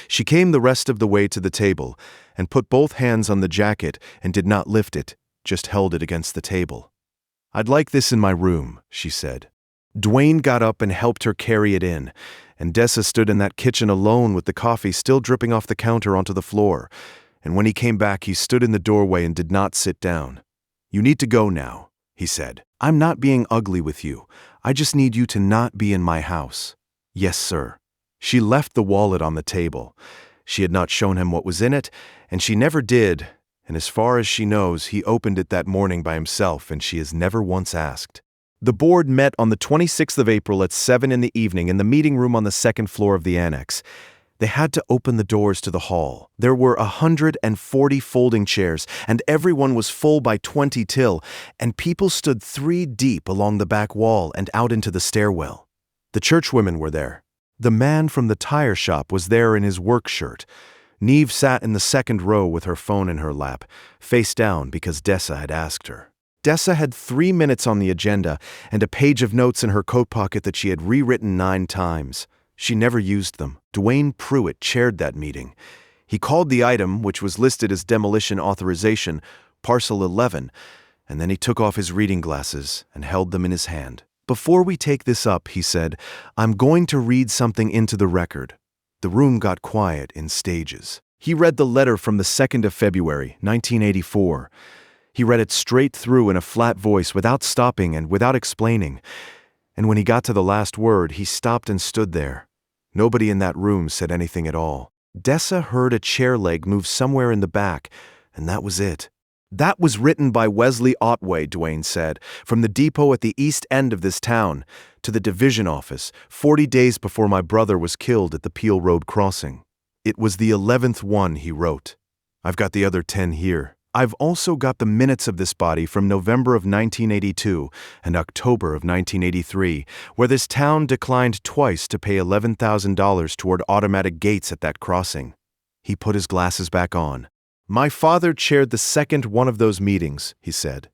She came the rest of the way to the table and put both hands on the jacket and did not lift it, just held it against the table. "I'd like this in my room," she said. Dwayne got up and helped her carry it in, and Dessa stood in that kitchen alone with the coffee still dripping off the counter onto the floor. And when he came back, he stood in the doorway and did not sit down. "You need to go now," he said. "I'm not being ugly with you. I just need you to not be in my house." "Yes, sir." She left the wallet on the table. She had not shown him what was in it, and she never did, and as far as she knows, he opened it that morning by himself, and she has never once asked. The board met on the 26th of April at 7 in the evening in the meeting room on the second floor of the annex. They had to open the doors to the hall. There were 140 folding chairs, and everyone was full by 20 till, and people stood 3 deep along the back wall and out into the stairwell. The churchwomen were there. The man from the tire shop was there in his work shirt. Neve sat in the second row with her phone in her lap, face down because Dessa had asked her. Dessa had 3 minutes on the agenda and a page of notes in her coat pocket that she had rewritten 9 times. She never used them. Dwayne Pruitt chaired that meeting. He called the item, which was listed as demolition authorization, Parcel 11, and then he took off his reading glasses and held them in his hand. "Before we take this up," he said, "I'm going to read something into the record." The room got quiet in stages. He read the letter from the 2nd of February, 1984. He read it straight through in a flat voice without stopping and without explaining. And when he got to the last word, he stopped and stood there. Nobody in that room said anything at all. Dessa heard a chair leg move somewhere in the back, and that was it. "That was written by Wesley Otway," Dwayne said, "from the depot at the east end of this town to the division office 40 days before my brother was killed at the Peel Road crossing. It was the 11th one he wrote. I've got the other 10 here. I've also got the minutes of this body from November of 1982 and October of 1983, where this town declined twice to pay $11,000 toward automatic gates at that crossing." He put his glasses back on. "My father chaired the second one of those meetings," he said.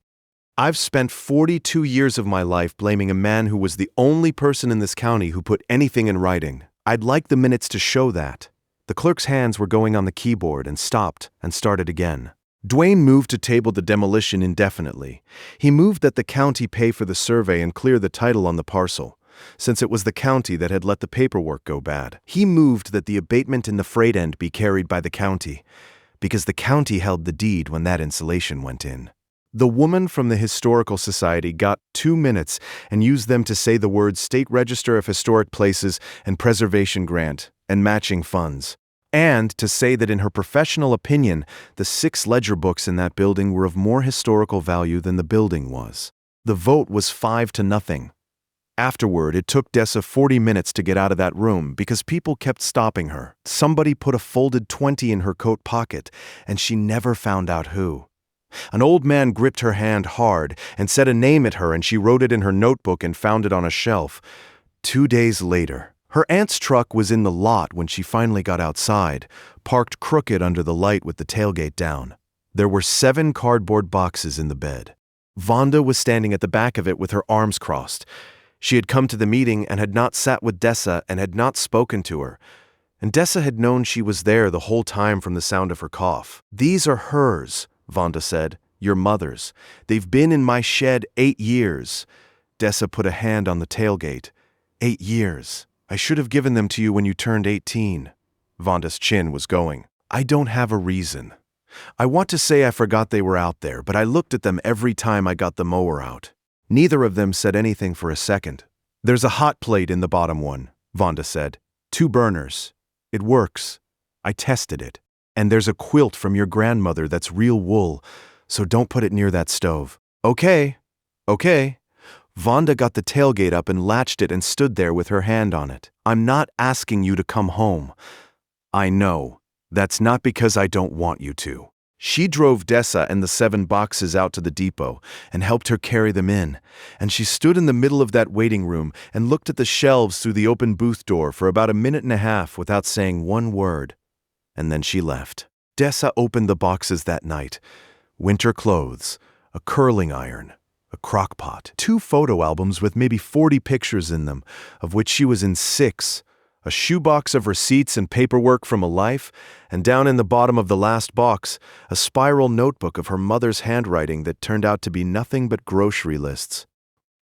"I've spent 42 years of my life blaming a man who was the only person in this county who put anything in writing. I'd like the minutes to show that." The clerk's hands were going on the keyboard and stopped and started again. Dwayne moved to table the demolition indefinitely. He moved that the county pay for the survey and clear the title on the parcel, since it was the county that had let the paperwork go bad. He moved that the abatement in the freight end be carried by the county, because the county held the deed when that insulation went in. The woman from the Historical Society got 2 minutes and used them to say the words State Register of Historic Places and Preservation Grant and matching funds, and to say that in her professional opinion, the 6 ledger books in that building were of more historical value than the building was. The vote was 5-0. Afterward, it took Dessa 40 minutes to get out of that room because people kept stopping her. Somebody put a folded 20 in her coat pocket, and she never found out who. An old man gripped her hand hard and said a name at her, and she wrote it in her notebook and found it on a shelf. 2 days later, her aunt's truck was in the lot when she finally got outside, parked crooked under the light with the tailgate down. There were 7 cardboard boxes in the bed. Vonda was standing at the back of it with her arms crossed. She had come to the meeting and had not sat with Dessa and had not spoken to her. And Dessa had known she was there the whole time from the sound of her cough. "These are hers," Vonda said, "your mother's. They've been in my shed 8 years. Dessa put a hand on the tailgate. 8 years. I should have given them to you when you turned 18. Vonda's chin was going. "I don't have a reason. I want to say I forgot they were out there, but I looked at them every time I got the mower out." Neither of them said anything for a second. "There's a hot plate in the bottom one," Vonda said. 2 burners. It works. I tested it. And there's a quilt from your grandmother that's real wool, so don't put it near that stove." Okay. Vonda got the tailgate up and latched it and stood there with her hand on it. "I'm not asking you to come home." "I know. That's not because I don't want you to." She drove Dessa and the 7 boxes out to the depot and helped her carry them in, and she stood in the middle of that waiting room and looked at the shelves through the open booth door for about a minute and a half without saying one word, and then she left. Dessa opened the boxes that night. Winter clothes, a curling iron, a crock pot, 2 photo albums with maybe 40 pictures in them, of which she was in 6, a shoebox of receipts and paperwork from a life, and down in the bottom of the last box, a spiral notebook of her mother's handwriting that turned out to be nothing but grocery lists.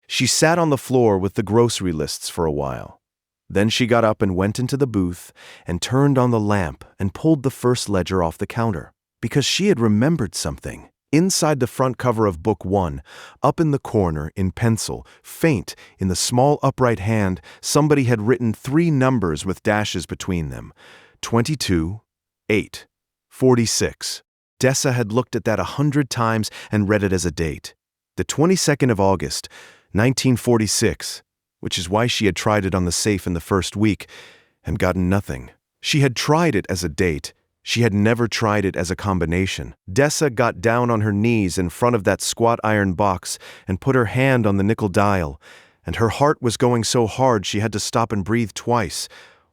She sat on the floor with the grocery lists for a while. Then she got up and went into the booth and turned on the lamp and pulled the first ledger off the counter, because she had remembered something. Inside the front cover of Book 1, up in the corner, in pencil, faint, in the small upright hand, somebody had written 3 numbers with dashes between them. 22, 8, 46. Dessa had looked at that 100 times and read it as a date. The 22nd of August, 1946, which is why she had tried it on the safe in the first week and gotten nothing. She had tried it as a date. She had never tried it as a combination. Dessa got down on her knees in front of that squat iron box and put her hand on the nickel dial, and her heart was going so hard she had to stop and breathe twice.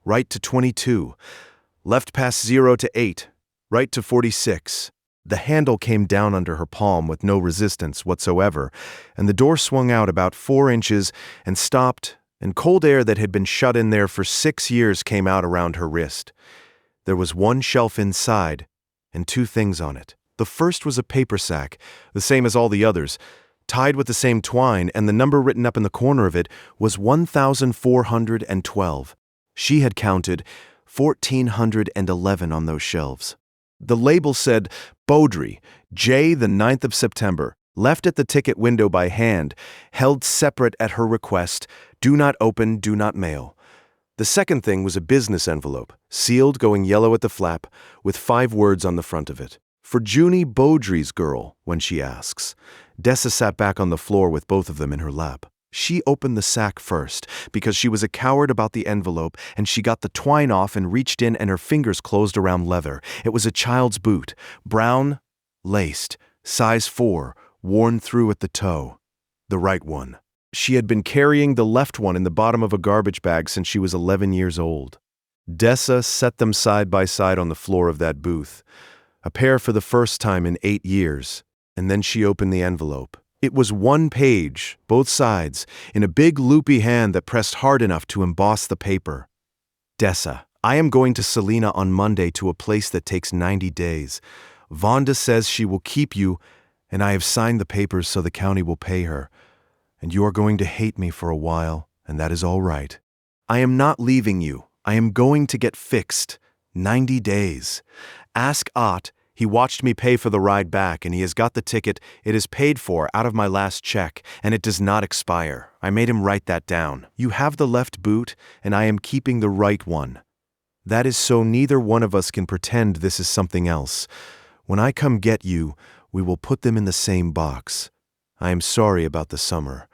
Right to 22. Left past 0 to 8. Right to 46. The handle came down under her palm with no resistance whatsoever, and the door swung out about 4 inches and stopped, and cold air that had been shut in there for 6 years came out around her wrist. There was 1 shelf inside, and 2 things on it. The first was a paper sack, the same as all the others, tied with the same twine, and the number written up in the corner of it was 1,412. She had counted 1,411 on those shelves. The label said, Beaudry, J. the 9th of September, left at the ticket window by hand, held separate at her request, do not open, do not mail. The second thing was a business envelope, sealed, going yellow at the flap, with 5 words on the front of it. For Junie Beaudry's girl, when she asks. Dessa sat back on the floor with both of them in her lap. She opened the sack first, because she was a coward about the envelope, and she got the twine off and reached in, and her fingers closed around leather. It was a child's boot, brown, laced, size 4, worn through at the toe. The right one. She had been carrying the left one in the bottom of a garbage bag since she was 11 years old. Dessa set them side by side on the floor of that booth, a pair for the first time in 8 years, and then she opened the envelope. It was 1 page, both sides, in a big loopy hand that pressed hard enough to emboss the paper. Dessa, I am going to Selina on Monday to a place that takes 90 days. Vonda says she will keep you, and I have signed the papers so the county will pay her. And you are going to hate me for a while, and that is all right. I am not leaving you. I am going to get fixed. 90 days. Ask Ott. He watched me pay for the ride back, and he has got the ticket. It is paid for out of my last check, and it does not expire. I made him write that down. You have the left boot, and I am keeping the right one. That is so neither one of us can pretend this is something else. When I come get you, we will put them in the same box. I am sorry about the summer.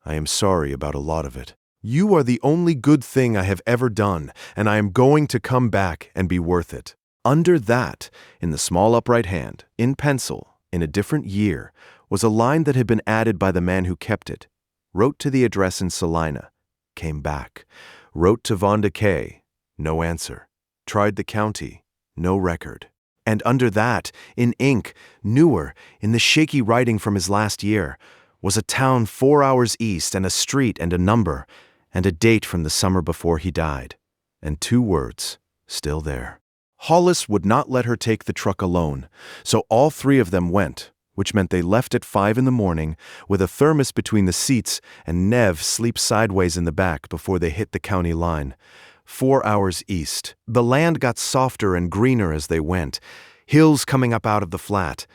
I am sorry about a lot of it. You are the only good thing I have ever done, and I am going to come back and be worth it. Under that, in the small upright hand, in pencil, in a different year, was a line that had been added by the man who kept it. Wrote to the address in Salina. Came back. Wrote to Vonda K. No answer. Tried the county. No record. And under that, in ink, newer, in the shaky writing from his last year, was a town 4 hours east, and a street and a number, and a date from the summer before he died. And 2 words, still there. Hollis would not let her take the truck alone, so all 3 of them went, which meant they left at 5 in the morning, with a thermos between the seats, and Nev sleep sideways in the back before they hit the county line. 4 hours east. The land got softer and greener as they went, hills coming up out of the flat,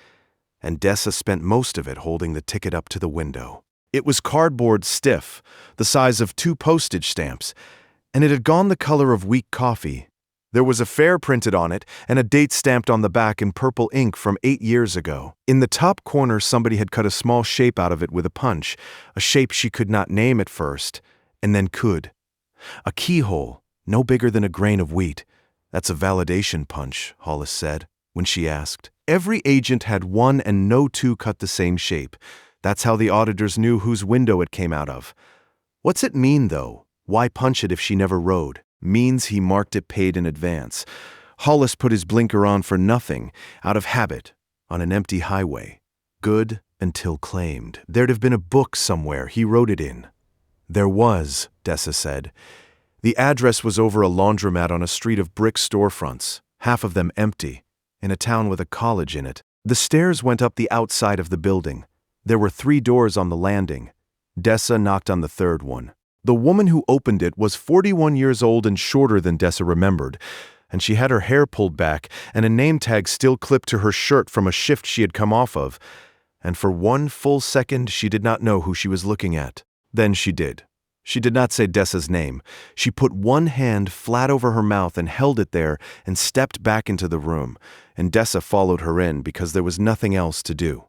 and Dessa spent most of it holding the ticket up to the window. It was cardboard stiff, the size of 2 postage stamps, and it had gone the color of weak coffee. There was a fare printed on it and a date stamped on the back in purple ink from 8 years ago. In the top corner, somebody had cut a small shape out of it with a punch, a shape she could not name at first, and then could. A keyhole, no bigger than a grain of wheat. That's a validation punch, Hollis said, when she asked. Every agent had one and no 2 cut the same shape. That's how the auditors knew whose window it came out of. What's it mean, though? Why punch it if she never rode? Means he marked it paid in advance. Hollis put his blinker on for nothing, out of habit, on an empty highway. Good until claimed. There'd have been a book somewhere, he wrote it in. There was, Dessa said. The address was over a laundromat on a street of brick storefronts, half of them empty, in a town with a college in it. The stairs went up the outside of the building. There were 3 doors on the landing. Dessa knocked on the 3rd one. The woman who opened it was 41 years old and shorter than Dessa remembered, and she had her hair pulled back and a name tag still clipped to her shirt from a shift she had come off of, and for 1 full second she did not know who she was looking at. Then she did. She did not say Dessa's name. She put one hand flat over her mouth and held it there and stepped back into the room, and Dessa followed her in because there was nothing else to do.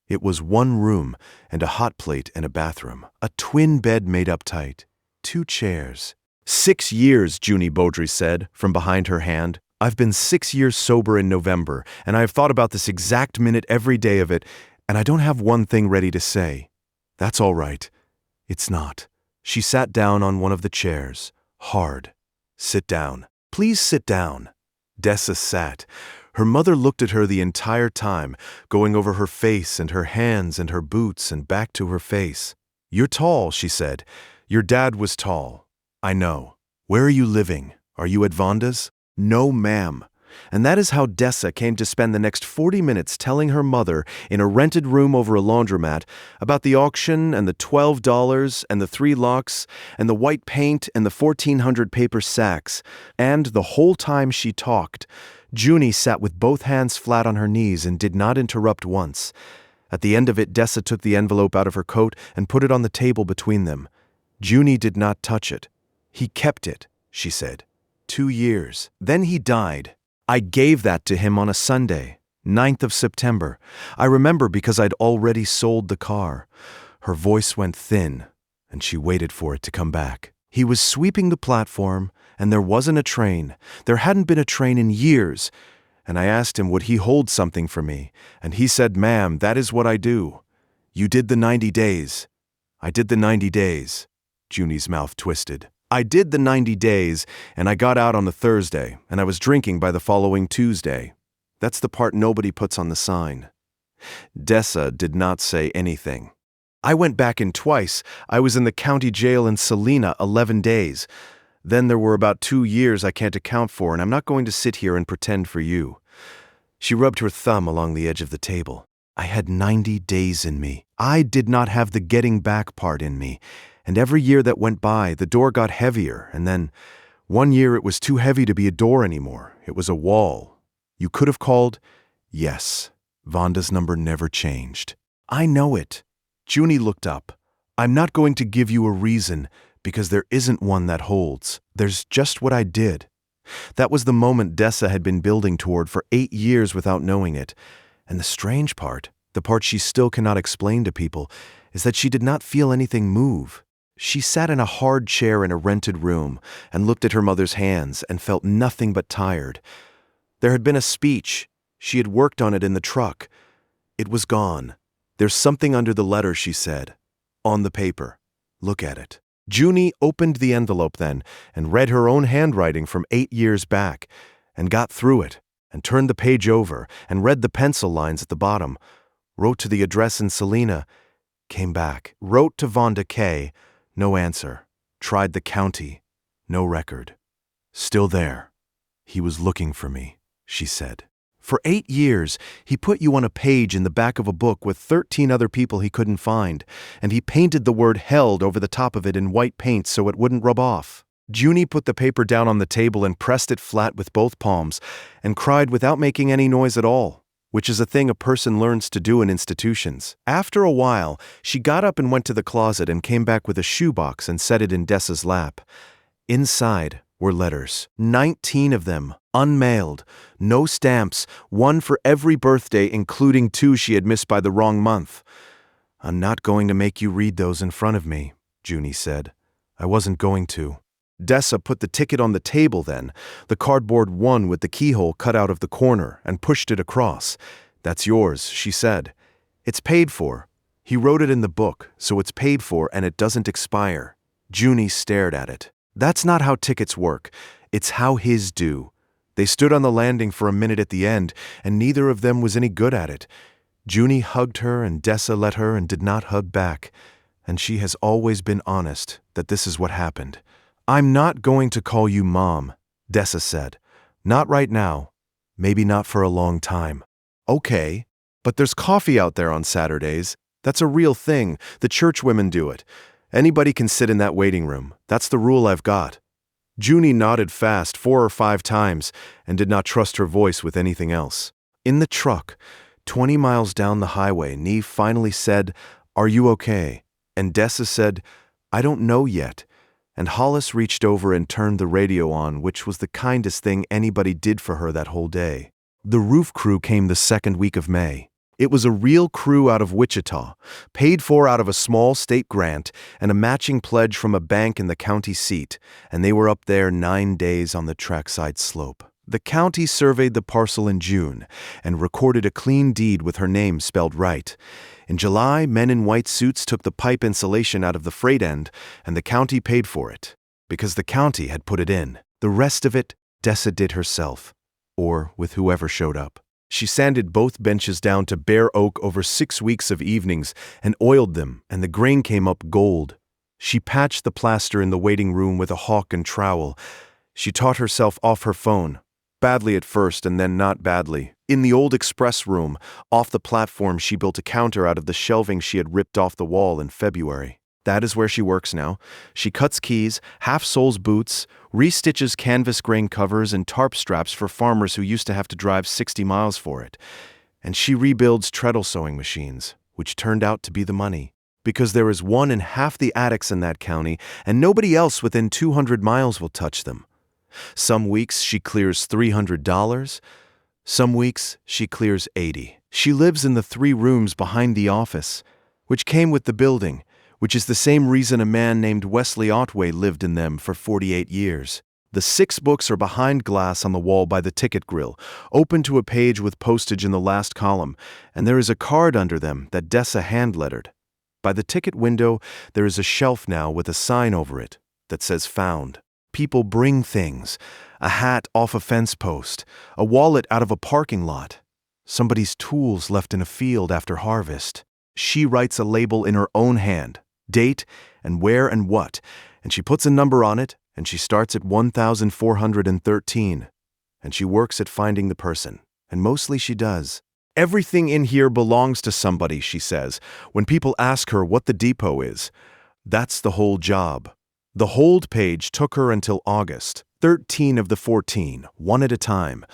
It was 1 room and a hot plate and a bathroom, a twin bed made up tight, 2 chairs. 6 years, Junie Beaudry said, from behind her hand. I've been 6 years sober in November, and I have thought about this exact minute every day of it, and I don't have one thing ready to say. That's all right. It's not. She sat down on one of the chairs, hard. Sit down. Please sit down. Dessa sat. Her mother looked at her the entire time, going over her face and her hands and her boots and back to her face. You're tall, she said. Your dad was tall. I know. Where are you living? Are you at Vonda's? No, ma'am. And that is how Dessa came to spend the next 40 minutes telling her mother, in a rented room over a laundromat, about the auction and the $12 and the 3 locks and the white paint and the 1,400 paper sacks. And the whole time she talked, Junie sat with both hands flat on her knees and did not interrupt once. At the end of it, Dessa took the envelope out of her coat and put it on the table between them. Junie did not touch it. He kept it, she said. 2 years. Then he died. I gave that to him on a Sunday, 9th of September. I remember because I'd already sold the car. Her voice went thin, and she waited for it to come back. He was sweeping the platform, and there wasn't a train. There hadn't been a train in years. And I asked him would he hold something for me, and he said, "Ma'am, that is what I do. You did the 90 days. I did the 90 days. Junie's mouth twisted. I did the 90 days, and I got out on the Thursday, and I was drinking by the following Tuesday. That's the part nobody puts on the sign. Dessa did not say anything. I went back in twice. I was in the county jail in Salina 11 days. Then there were about 2 years I can't account for, and I'm not going to sit here and pretend for you. She rubbed her thumb along the edge of the table. I had 90 days in me. I did not have the getting back part in me. And every year that went by, the door got heavier, and then 1 year it was too heavy to be a door anymore. It was a wall. You could have called? Yes. Vonda's number never changed. I know it. Junie looked up. I'm not going to give you a reason, because there isn't one that holds. There's just what I did. That was the moment Dessa had been building toward for 8 years without knowing it. And the strange part, the part she still cannot explain to people, is that she did not feel anything move. She sat in a hard chair in a rented room and looked at her mother's hands and felt nothing but tired. There had been a speech. She had worked on it in the truck. It was gone. There's something under the letter, she said. On the paper. Look at it. Junie opened the envelope then and read her own handwriting from 8 years back and got through it and turned the page over and read the pencil lines at the bottom, wrote to the address in Salina, came back, wrote to Vonda K., no answer, tried the county, no record. Still there. He was looking for me, she said. For 8 years, he put you on a page in the back of a book with 13 other people he couldn't find, and he painted the word held over the top of it in white paint so it wouldn't rub off. Junie put the paper down on the table and pressed it flat with both palms, and cried without making any noise at all, which is a thing a person learns to do in institutions. After a while, she got up and went to the closet and came back with a shoebox and set it in Dessa's lap. Inside were letters, 19 of them, unmailed, no stamps, one for every birthday, including 2 she had missed by the wrong month. I'm not going to make you read those in front of me, Junie said. I wasn't going to. Dessa put the ticket on the table then, the cardboard one with the keyhole cut out of the corner, and pushed it across. That's yours, she said. It's paid for. He wrote it in the book, so it's paid for and it doesn't expire. Junie stared at it. That's not how tickets work. It's how his do. They stood on the landing for a minute at the end, and neither of them was any good at it. Junie hugged her, and Dessa let her and did not hug back. And she has always been honest that this is what happened. "I'm not going to call you Mom," Dessa said. "Not right now. Maybe not for a long time." "Okay, but there's coffee out there on Saturdays. That's a real thing. The church women do it. Anybody can sit in that waiting room. That's the rule I've got." Junie nodded fast 4 or 5 times and did not trust her voice with anything else. In the truck, 20 miles down the highway, Neve finally said, "Are you okay?" And Dessa said, "I don't know yet." And Hollis reached over and turned the radio on, which was the kindest thing anybody did for her that whole day. The roof crew came the second week of May. It was a real crew out of Wichita, paid for out of a small state grant and a matching pledge from a bank in the county seat, and they were up there 9 days on the trackside slope. The county surveyed the parcel in June and recorded a clean deed with her name spelled right. In July, men in white suits took the pipe insulation out of the freight end, and the county paid for it, because the county had put it in. The rest of it, Dessa did herself, or with whoever showed up. She sanded both benches down to bare oak over 6 weeks of evenings and oiled them, and the grain came up gold. She patched the plaster in the waiting room with a hawk and trowel. She taught herself off her phone, badly at first and then not badly. In the old express room, off the platform, she built a counter out of the shelving she had ripped off the wall in February. That is where she works now. She cuts keys, half-soles boots, restitches canvas grain covers and tarp straps for farmers who used to have to drive 60 miles for it. And she rebuilds treadle sewing machines, which turned out to be the money. Because there is one in half the attics in that county, and nobody else within 200 miles will touch them. Some weeks she clears $300. Some weeks she clears $80. She lives in the 3 rooms behind the office, which came with the building, which is the same reason a man named Wesley Otway lived in them for 48 years. The 6 books are behind glass on the wall by the ticket grill, open to a page with postage in the last column, and there is a card under them that Dessa hand-lettered. By the ticket window, there is a shelf now with a sign over it that says "Found." People bring things: a hat off a fence post, a wallet out of a parking lot, somebody's tools left in a field after harvest. She writes a label in her own hand, date and where and what, and she puts a number on it, and she starts at 1413, and she works at finding the person, and mostly she does. "Everything in here belongs to somebody," she says, when people ask her what the depot is. That's the whole job. The hold page took her until August, 13 of the 14, one at a time,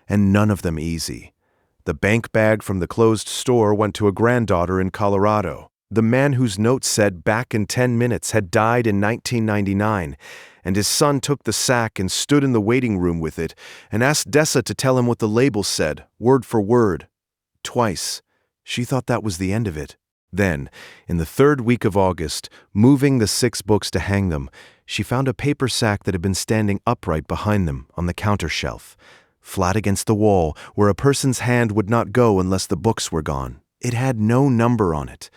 and none of them easy. The bank bag from the closed store went to a granddaughter in Colorado. The man whose note said "back in 10 minutes" had died in 1999, and his son took the sack and stood in the waiting room with it and asked Dessa to tell him what the label said, word for word. Twice. She thought that was the end of it. Then, in the 3rd week of August, moving the 6 books to hang them, she found a paper sack that had been standing upright behind them on the counter shelf, flat against the wall where a person's hand would not go unless the books were gone. It had no number on it.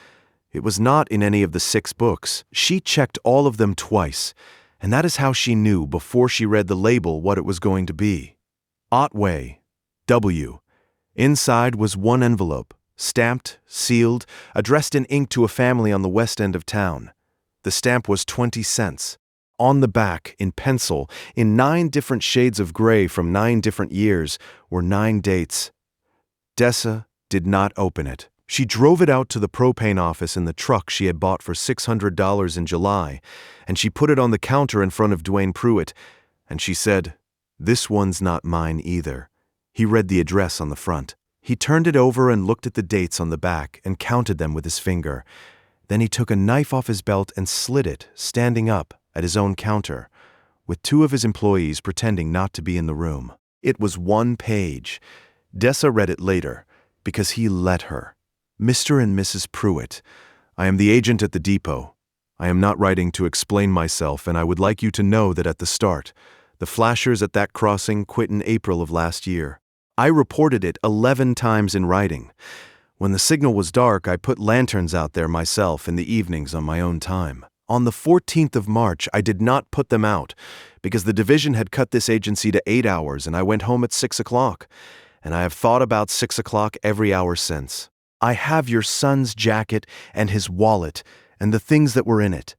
It was not in any of the 6 books. She checked all of them twice, and that is how she knew before she read the label what it was going to be. Otway, W. Inside was 1 envelope, stamped, sealed, addressed in ink to a family on the west end of town. The stamp was 20 cents. On the back, in pencil, in 9 different shades of gray from 9 different years, were 9 dates. Dessa did not open it. She drove it out to the propane office in the truck she had bought for $600 in July, and she put it on the counter in front of Dwayne Pruitt, and she said, "This one's not mine either." He read the address on the front. He turned it over and looked at the dates on the back and counted them with his finger. Then he took a knife off his belt and slit it, standing up at his own counter, with 2 of his employees pretending not to be in the room. It was 1 page. Dessa read it later, because he let her. "Mr. and Mrs. Pruitt, I am the agent at the depot. I am not writing to explain myself, and I would like you to know that at the start, the flashers at that crossing quit in April of last year. I reported it 11 times in writing. When the signal was dark, I put lanterns out there myself in the evenings on my own time. On the 14th of March, I did not put them out because the division had cut this agency to 8 hours and I went home at 6 o'clock. And I have thought about 6 o'clock every hour since. I have your son's jacket and his wallet and the things that were in it.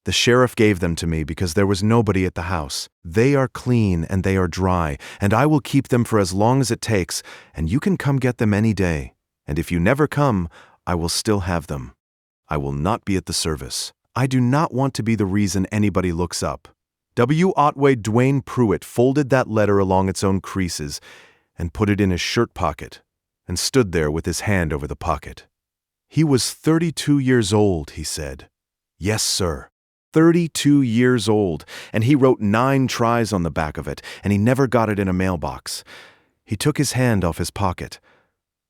The sheriff gave them to me because there was nobody at the house. They are clean and they are dry, and I will keep them for as long as it takes, and you can come get them any day. And if you never come, I will still have them. I will not be at the service. I do not want to be the reason anybody looks up. W. Otway Dwayne Pruitt folded that letter along its own creases and put it in his shirt pocket and stood there with his hand over the pocket. He was 32 years old, he said. Yes, sir. 32 years old, and he wrote 9 tries on the back of it, and he never got it in a mailbox. He took his hand off his pocket.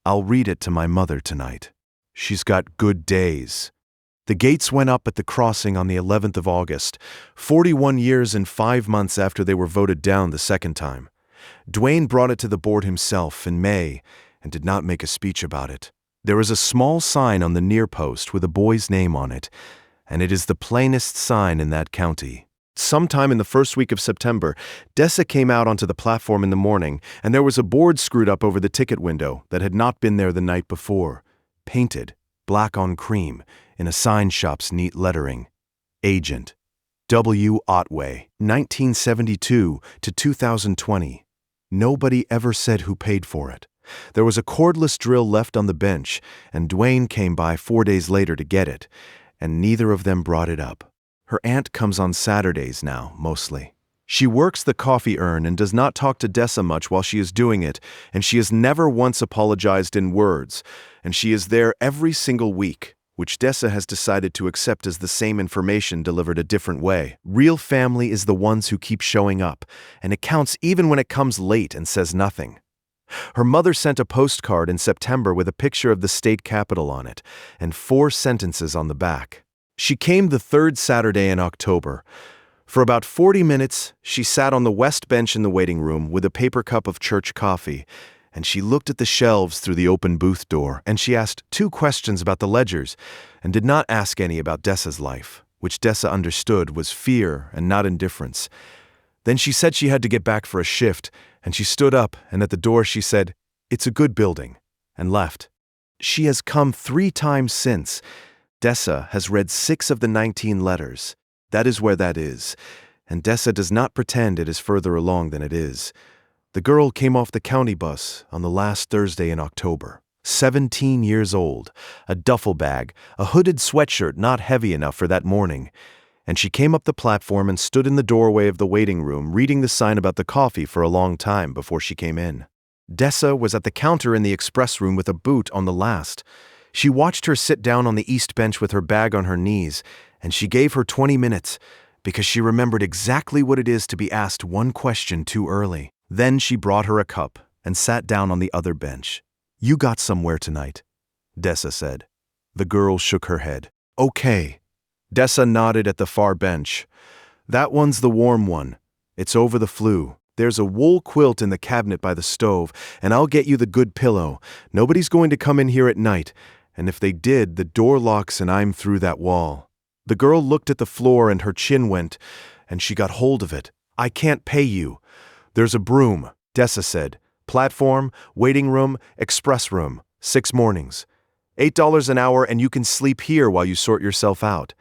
I'll read it to my mother tonight. She's got good days. The gates went up at the crossing on the 11th of August, 41 years and 5 months after they were voted down the second time. Dwayne brought it to the board himself in May and did not make a speech about it. There is a small sign on the near post with a boy's name on it, and it is the plainest sign in that county. Sometime in the first week of September, Dessa came out onto the platform in the morning, and there was a board screwed up over the ticket window that had not been there the night before, painted, black on cream, in a sign shop's neat lettering. Agent, W. Otway, 1972 to 2020. Nobody ever said who paid for it. There was a cordless drill left on the bench, and Dwayne came by 4 days later to get it, and neither of them brought it up. Her aunt comes on Saturdays now, mostly. She works the coffee urn and does not talk to Dessa much while she is doing it, and she has never once apologized in words, and she is there every single week, which Dessa has decided to accept as the same information delivered a different way. Real family is the ones who keep showing up, and it counts even when it comes late and says nothing. Her mother sent a postcard in September with a picture of the state capitol on it, and 4 sentences on the back. She came the 3rd Saturday in October. For about 40 minutes, she sat on the west bench in the waiting room with a paper cup of church coffee, and she looked at the shelves through the open booth door, and she asked 2 questions about the ledgers, and did not ask any about Dessa's life, which Dessa understood was fear and not indifference. Then she said she had to get back for a shift, and she stood up, and at the door she said, "It's a good building," and left. She has come 3 times since. Dessa has read 6 of the 19 letters. That is where that is, and Dessa does not pretend it is further along than it is. The girl came off the county bus on the last Thursday in October. 17 years old, a duffel bag, a hooded sweatshirt not heavy enough for that morning. And she came up the platform and stood in the doorway of the waiting room reading the sign about the coffee for a long time before she came in. Dessa was at the counter in the express room with a boot on the last. She watched her sit down on the east bench with her bag on her knees, and she gave her 20 minutes because she remembered exactly what it is to be asked one question too early. Then she brought her a cup and sat down on the other bench. "You got somewhere tonight," Dessa said. The girl shook her head. "Okay." Dessa nodded at the far bench. "That one's the warm one. It's over the flu. There's a wool quilt in the cabinet by the stove, and I'll get you the good pillow. Nobody's going to come in here at night, and if they did, the door locks and I'm through that wall." The girl looked at the floor and her chin went, and she got hold of it. "I can't pay you." "There's a broom," Dessa said. "Platform, waiting room, express room, 6 mornings. $8 an hour, and you can sleep here while you sort yourself out.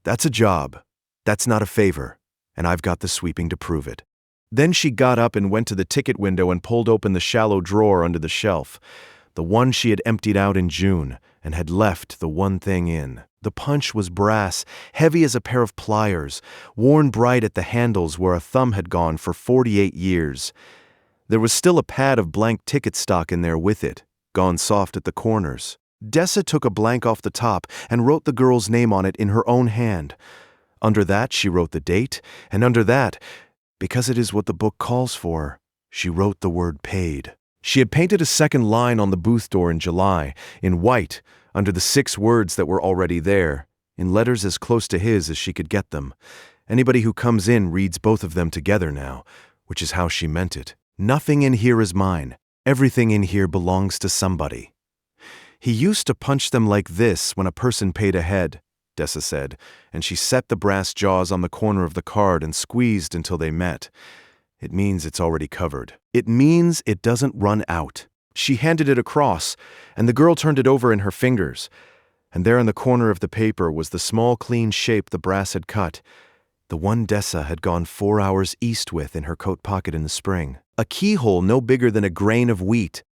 That's a job. That's not a favor, and I've got the sweeping to prove it." Then she got up and went to the ticket window and pulled open the shallow drawer under the shelf, the one she had emptied out in June, and had left the one thing in. The punch was brass, heavy as a pair of pliers, worn bright at the handles where a thumb had gone for 48 years. There was still a pad of blank ticket stock in there with it, gone soft at the corners. Dessa took a blank off the top and wrote the girl's name on it in her own hand. Under that she wrote the date, and under that, because it is what the book calls for, she wrote the word paid. She had painted a second line on the booth door in July, in white, under the 6 words that were already there, in letters as close to his as she could get them. Anybody who comes in reads both of them together now, which is how she meant it. "Nothing in here is mine. Everything in here belongs to somebody." He used to punch them like this when a person paid ahead. Dessa said, and she set the brass jaws on the corner of the card and squeezed until they met. It means it's already covered. It means it doesn't run out. She handed it across, and the girl turned it over in her fingers. And there in the corner of the paper was the small, clean shape the brass had cut, the one Dessa had gone 4 hours east with in her coat pocket in the spring. A keyhole no bigger than a grain of wheat.